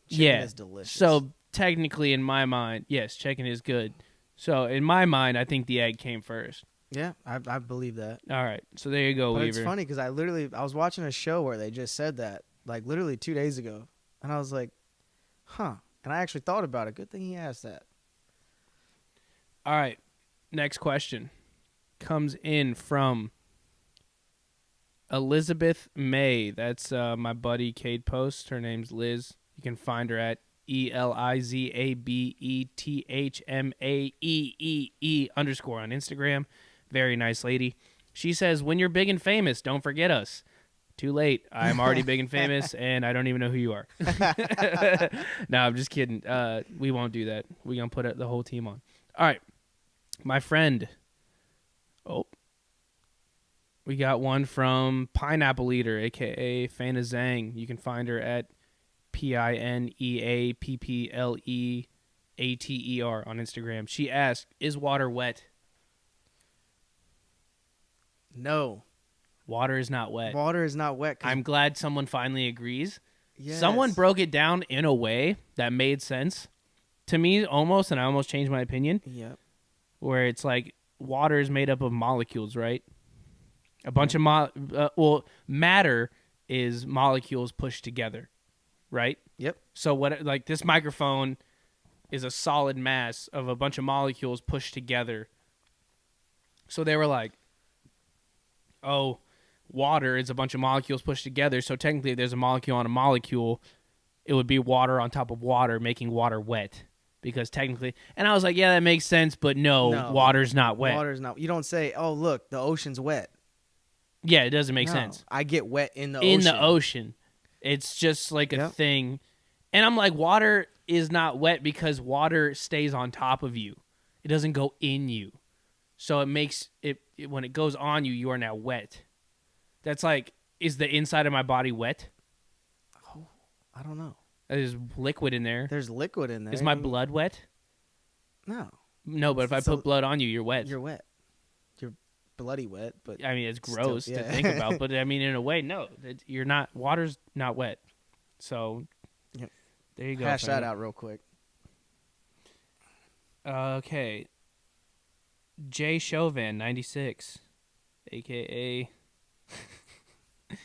Chicken is delicious. So technically in my mind, yes, chicken is good. So in my mind, I think the egg came first. Yeah, I believe that. All right, so there you go, but Weaver. It's funny because I was watching a show where they just said that, like literally 2 days ago. And I was like, huh. And I actually thought about it. Good thing he asked that. All right, next question comes in from Elizabeth May. That's my buddy Cade Post. Her name's Liz. You can find her at ELIZABETHMAEEE _ on Instagram. Very nice lady. She says, when you're big and famous, don't forget us. Too late. I'm already big and famous, and I don't even know who you are. No, I'm just kidding. We won't do that. We're going to put the whole team on. All right. My friend. Oh. We got one from Pineapple Eater, a.k.a. Fana Zhang. You can find her at PINEAPPLEATER on Instagram. She asked, is water wet? No. Water is not wet. Water is not wet. I'm glad someone finally agrees. Yes. Someone broke it down in a way that made sense to me almost, and I almost changed my opinion. Yep. Where it's like water is made up of molecules, right? A bunch of matter is molecules pushed together, right? Yep. So what, like this microphone is a solid mass of a bunch of molecules pushed together. So they were like, oh, water is a bunch of molecules pushed together. So technically, if there's a molecule on a molecule, it would be water on top of water, making water wet. Because technically, and I was like, yeah, that makes sense, but no, water's not wet. Water's not. You don't say, oh, look, the ocean's wet. Yeah, it doesn't make sense. I get wet in the ocean. In the ocean. It's just like a thing. And I'm like, water is not wet because water stays on top of you. It doesn't go in you. So it makes it when it goes on you, you are now wet. That's like, is the inside of my body wet? Oh, I don't know. There's liquid in there. There's liquid in there. Is my blood wet? No. No, but if I put blood on you, you're wet. You're wet. You're bloody wet, but I mean, it's gross to think about, but I mean, in a way, no. You're not. Water's not wet. So, there you go. Hash that out real quick. Okay. Jay Chauvin, 96, a.k.a. a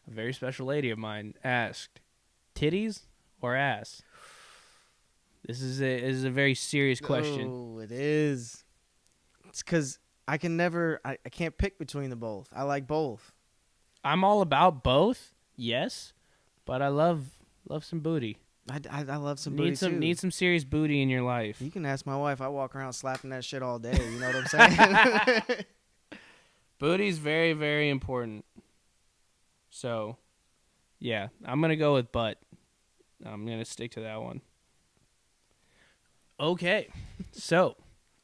very special lady of mine, asked, titties or ass? This is a very serious question. Oh, it is. It's because I can't pick between the both. I like both. I'm all about both, yes, but I love some booty. I love some booty too. Need some serious booty in your life. You can ask my wife. I walk around slapping that shit all day. You know what I'm saying? Booty's very, very important. So, yeah, I'm going to go with butt. I'm going to stick to that one. Okay, so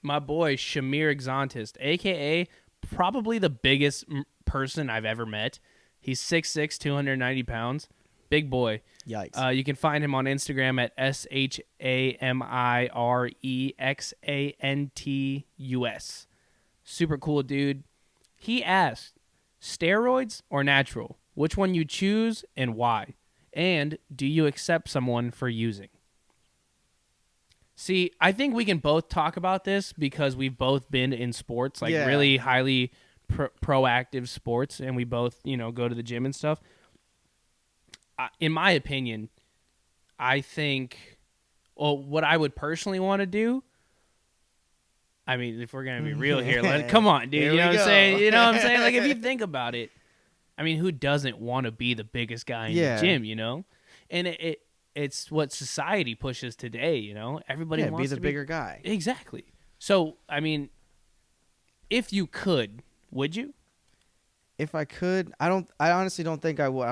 my boy Shamir Exontist, a.k.a. probably the biggest person I've ever met. He's 6'6", 290 pounds. Big boy. Yikes. You can find him on Instagram at SHAMIREXANTUS. Super cool dude. He asked, steroids or natural? Which one you choose and why? And do you accept someone for using? See, I think we can both talk about this because we've both been in sports, like really highly proactive sports, and we both, go to the gym and stuff. In my opinion, I think, what I would personally want to do, I mean, if we're going to be real here, come on, dude. You know what I'm saying? You know what I'm saying? Like, if you think about it, I mean, who doesn't want to be the biggest guy in the gym, And it's what society pushes today, Everybody wants be the to bigger guy. Exactly. So, I mean, if you could, would you? If I could, I honestly don't think I would.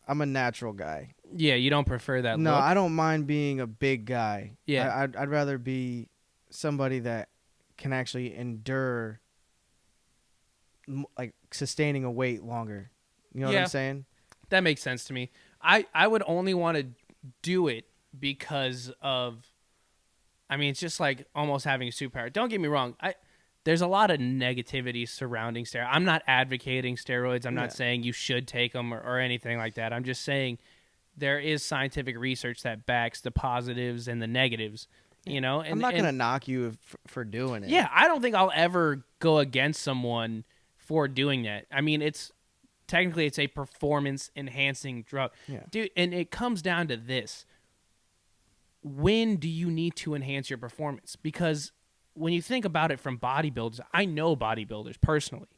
I'm a natural guy. Yeah, you don't prefer that No, look? I don't mind being a big guy. Yeah. I'd rather be somebody that can actually endure, like, sustaining a weight longer. You know what I'm saying? That makes sense to me. I would only want to do it because of, I mean, it's just like almost having a superpower. Don't get me wrong. There's a lot of negativity surrounding steroids. I'm not advocating steroids. I'm not saying you should take them or anything like that. I'm just saying there is scientific research that backs the positives and the negatives, And, I'm not going to knock you for doing it. Yeah, I don't think I'll ever go against someone for doing that. I mean, technically it's a performance-enhancing drug. Yeah. Dude, and it comes down to this. When do you need to enhance your performance? Because when you think about it from bodybuilders, I know bodybuilders personally.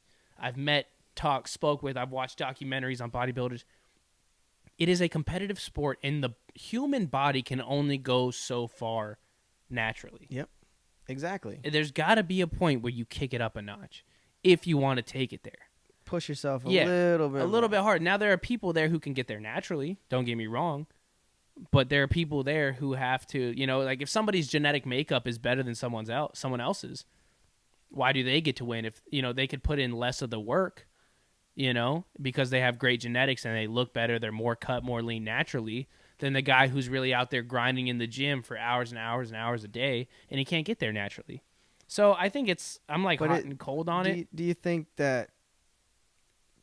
I've met, spoke with, I've watched documentaries on bodybuilders. It is a competitive sport, and the human body can only go so far naturally. Yep, exactly. There's got to be a point where you kick it up a notch if you want to take it there. Push yourself a little bit. A little bit hard. Now, there are people there who can get there naturally. Don't get me wrong. But there are people there who have to, like if somebody's genetic makeup is better than someone else's, why do they get to win? If, they could put in less of the work, because they have great genetics and they look better, they're more cut, more lean naturally than the guy who's really out there grinding in the gym for hours and hours and hours a day, and he can't get there naturally. So I think I'm like hot and cold on it. Do you think that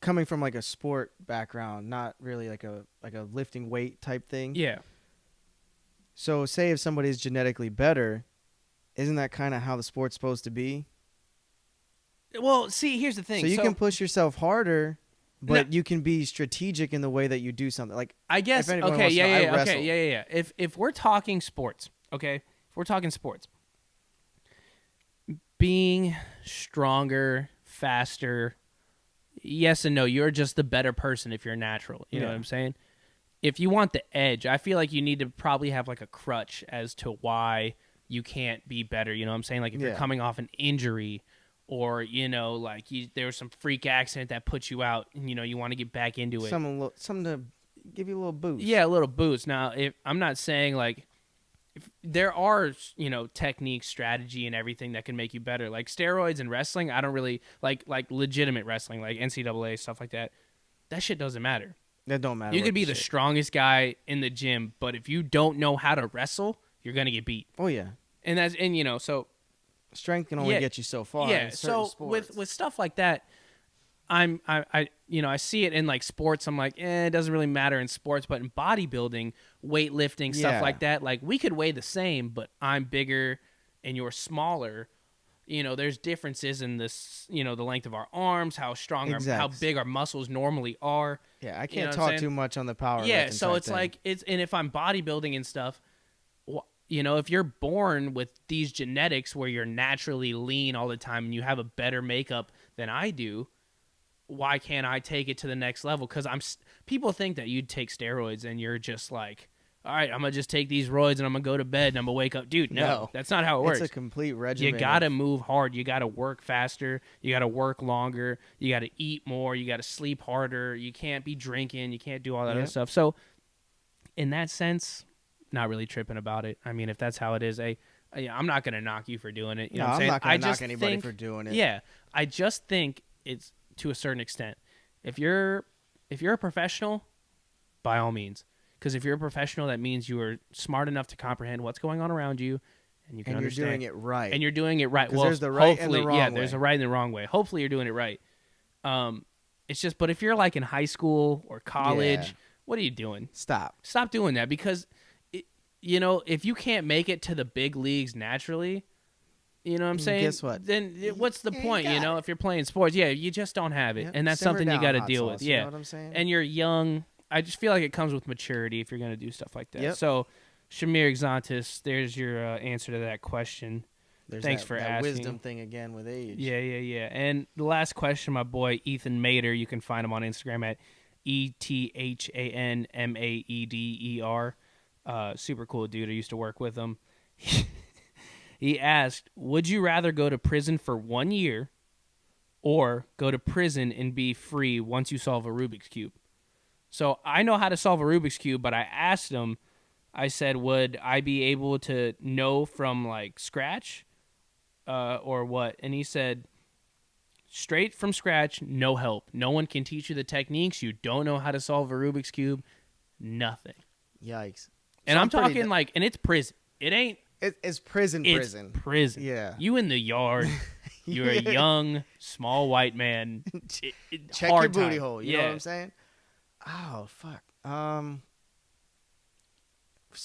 coming from like a sport background, not really like a lifting weight type thing? Yeah. So say if somebody's genetically better, isn't that kind of how the sport's supposed to be? Well, see, here's the thing. So you can push yourself harder, but you can be strategic in the way that you do something. Like, I guess, okay, yeah. If we're talking sports, okay, being stronger, faster, yes and no. You're just the better person if you're natural. You know what I'm saying? If you want the edge, I feel like you need to probably have like a crutch as to why you can't be better. You know what I'm saying? Like if you're coming off an injury, or like there was some freak accident that put you out, and you want to get back into it. Something to give you a little boost. Yeah, a little boost. Now, if I'm not saying like if there are technique, strategy, and everything that can make you better. Like steroids and wrestling, I don't really like legitimate wrestling, like NCAA stuff like that. That shit doesn't matter. That don't matter. You could be the strongest guy in the gym, but if you don't know how to wrestle, you're gonna get beat. Oh yeah. And so strength can only get you so far. Yeah. So sports. with stuff like that, I see it in like sports. I'm like, it doesn't really matter in sports, but in bodybuilding, weightlifting, stuff like that, like we could weigh the same, but I'm bigger and you're smaller. There's differences in this, the length of our arms, how strong, how big our muscles normally are. Yeah, I can't talk too much on the power. Yeah, so it's like and if I'm bodybuilding and stuff, if you're born with these genetics where you're naturally lean all the time and you have a better makeup than I do, why can't I take it to the next level? Because people think that you'd take steroids and you're just like, all right, I'm going to just take these roids and I'm going to go to bed and I'm going to wake up. Dude, no, that's not how it works. It's a complete regimen. You got to move hard. You got to work faster. You got to work longer. You got to eat more. You got to sleep harder. You can't be drinking. You can't do all that other stuff. So in that sense, not really tripping about it. I mean, if that's how it is, I'm not going to knock you for doing it. You know what I'm saying? I'm not going to knock anybody for doing it. Yeah, I just think it's to a certain extent. If you're a professional, by all means. Because if you're a professional, that means you are smart enough to comprehend what's going on around you, and you can understand. And you're doing it right. And you're doing it right. Well, there's the right and the wrong way. Yeah, there's a right and the wrong way. Hopefully, you're doing it right. It's just, but if you're like in high school or college, what are you doing? Stop doing that, because, if you can't make it to the big leagues naturally, you know what I'm saying? Guess what? Then what's the point? If you're playing sports, you just don't have it, and that's something you got to deal with. You know what I'm saying? And you're young. I just feel like it comes with maturity if you're going to do stuff like that. Yep. So, Shamir Exantis, there's your answer to that question. Thanks for asking. Wisdom thing again with age. Yeah. And the last question, my boy Ethan Maeder, you can find him on Instagram at ETHANMAEDER. Super cool dude. I used to work with him. He asked, would you rather go to prison for 1 year or go to prison and be free once you solve a Rubik's Cube? So I know how to solve a Rubik's Cube, but I asked him, I said, would I be able to know from like scratch or what? And he said, straight from scratch, no help. No one can teach you the techniques. You don't know how to solve a Rubik's Cube. Nothing. Yikes. And I'm talking and it's prison. It ain't. It's prison. It's prison. Yeah. You in the yard. You're a young, small white man. Check your booty hole. You know what I'm saying? Oh, fuck.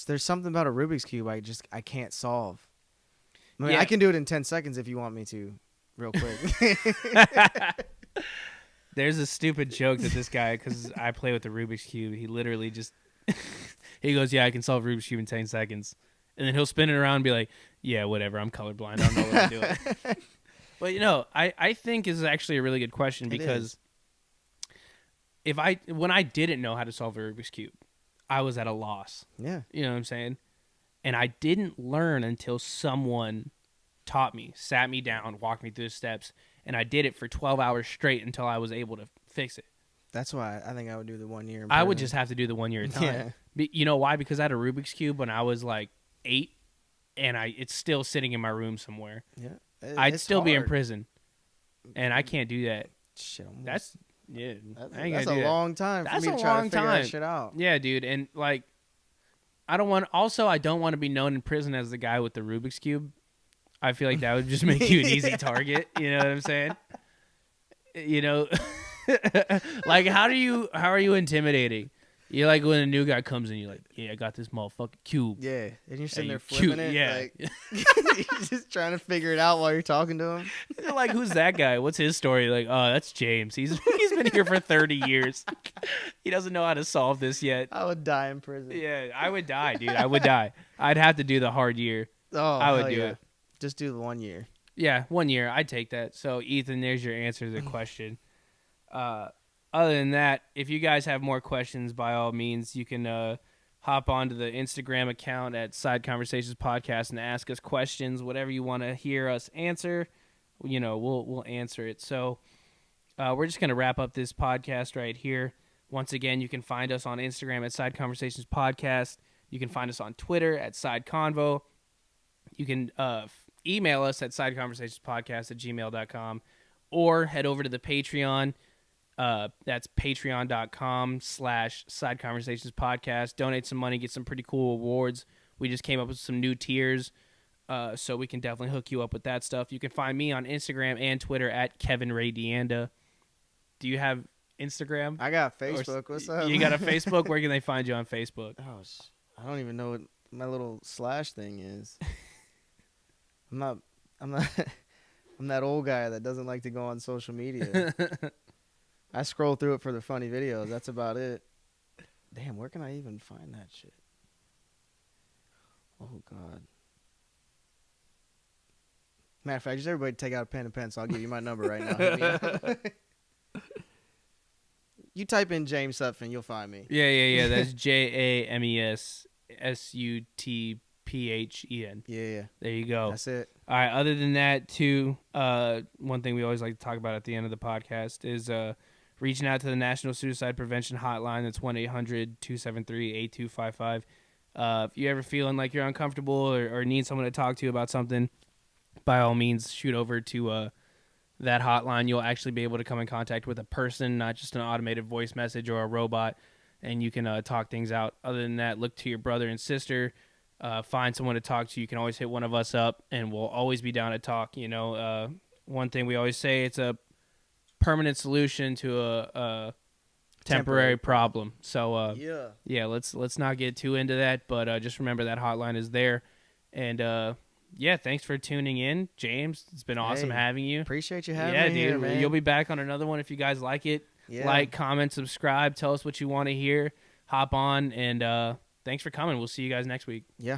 There's something about a Rubik's Cube I can't solve. I mean, I can do it in 10 seconds if you want me to, real quick. There's a stupid joke that this guy, because I play with the Rubik's Cube, he literally just, he goes, yeah, I can solve Rubik's Cube in 10 seconds. And then he'll spin it around and be like, yeah, whatever, I'm colorblind. I don't know what I'm doing. But, I think is actually a really good question, because when I didn't know how to solve a Rubik's Cube, I was at a loss. Yeah. You know what I'm saying? And I didn't learn until someone taught me, sat me down, walked me through the steps, and I did it for 12 hours straight until I was able to fix it. That's why I think I would do the 1 year. I would just have to do the 1 year at a time. Yeah. You know why? Because I had a Rubik's Cube when I was like 8, and it's still sitting in my room somewhere. Yeah. I'd still be in prison, and I can't do that. Shit, that's a long time for me to try to figure that shit out. Yeah, dude, and like, I don't want to be known in prison as the guy with the Rubik's Cube. I feel like that would just make you an easy target. You know what I'm saying? Like, how are you intimidating? You're like when a new guy comes in, you're like, yeah, I got this motherfucking cube. Yeah, and you're sitting there flipping it. Yeah. Like, you're just trying to figure it out while you're talking to him. You're like, who's that guy? What's his story? Like, oh, that's James. He's been here for 30 years. He doesn't know how to solve this yet. I would die in prison. Yeah, I would die, dude. I would die. I'd have to do the hard year. Oh, I would do it. Just do the 1 year. Yeah, 1 year. I'd take that. So, Ethan, there's your answer to the question. Other than that, if you guys have more questions, by all means, you can hop onto the Instagram account at Side Conversations Podcast and ask us questions, whatever you want to hear us answer. We'll answer it. So we're just gonna wrap up this podcast right here. Once again, you can find us on Instagram at Side Conversations Podcast. You can find us on Twitter at Side Convo. You can email us at sideconversationspodcast@gmail.com or head over to the Patreon. That's patreon.com/Side Conversations Podcast. Donate some money, get some pretty cool awards. We just came up with some new tiers, so we can definitely hook you up with that stuff. You can find me on Instagram and Twitter at Kevin Ray Deanda. Do you have Instagram? I got Facebook. What's up? You got a Facebook? Where can they find you on Facebook? Oh, I don't even know what my little slash thing is. I'm not I'm that old guy that doesn't like to go on social media. I scroll through it for the funny videos. That's about it. Damn, where can I even find that shit? Oh, God. Matter of fact, just everybody take out a pen and pencil. I'll give you my number right now. Hit me up. You type in James Sutphen, you'll find me. Yeah. That's JAMESSUTPHEN. Yeah. There you go. That's it. All right. Other than that, too, one thing we always like to talk about at the end of the podcast is reaching out to the National Suicide Prevention Hotline. That's 1-800-273-8255. If you're ever feeling like you're uncomfortable or need someone to talk to about something, by all means, shoot over to that hotline. You'll actually be able to come in contact with a person, not just an automated voice message or a robot, and you can talk things out. Other than that, look to your brother and sister. Find someone to talk to. You can always hit one of us up, and we'll always be down to talk. One thing we always say, it's a permanent solution to a temporary problem. So yeah, let's not get too into that, but just remember that hotline is there. And yeah, thanks for tuning in, James. It's been awesome having you. Appreciate you having me dude. here, man. You'll be back on another one if you guys like it. Yeah. Like, comment, subscribe. Tell us what you want to hear. Hop on, and thanks for coming. We'll see you guys next week. Yeah.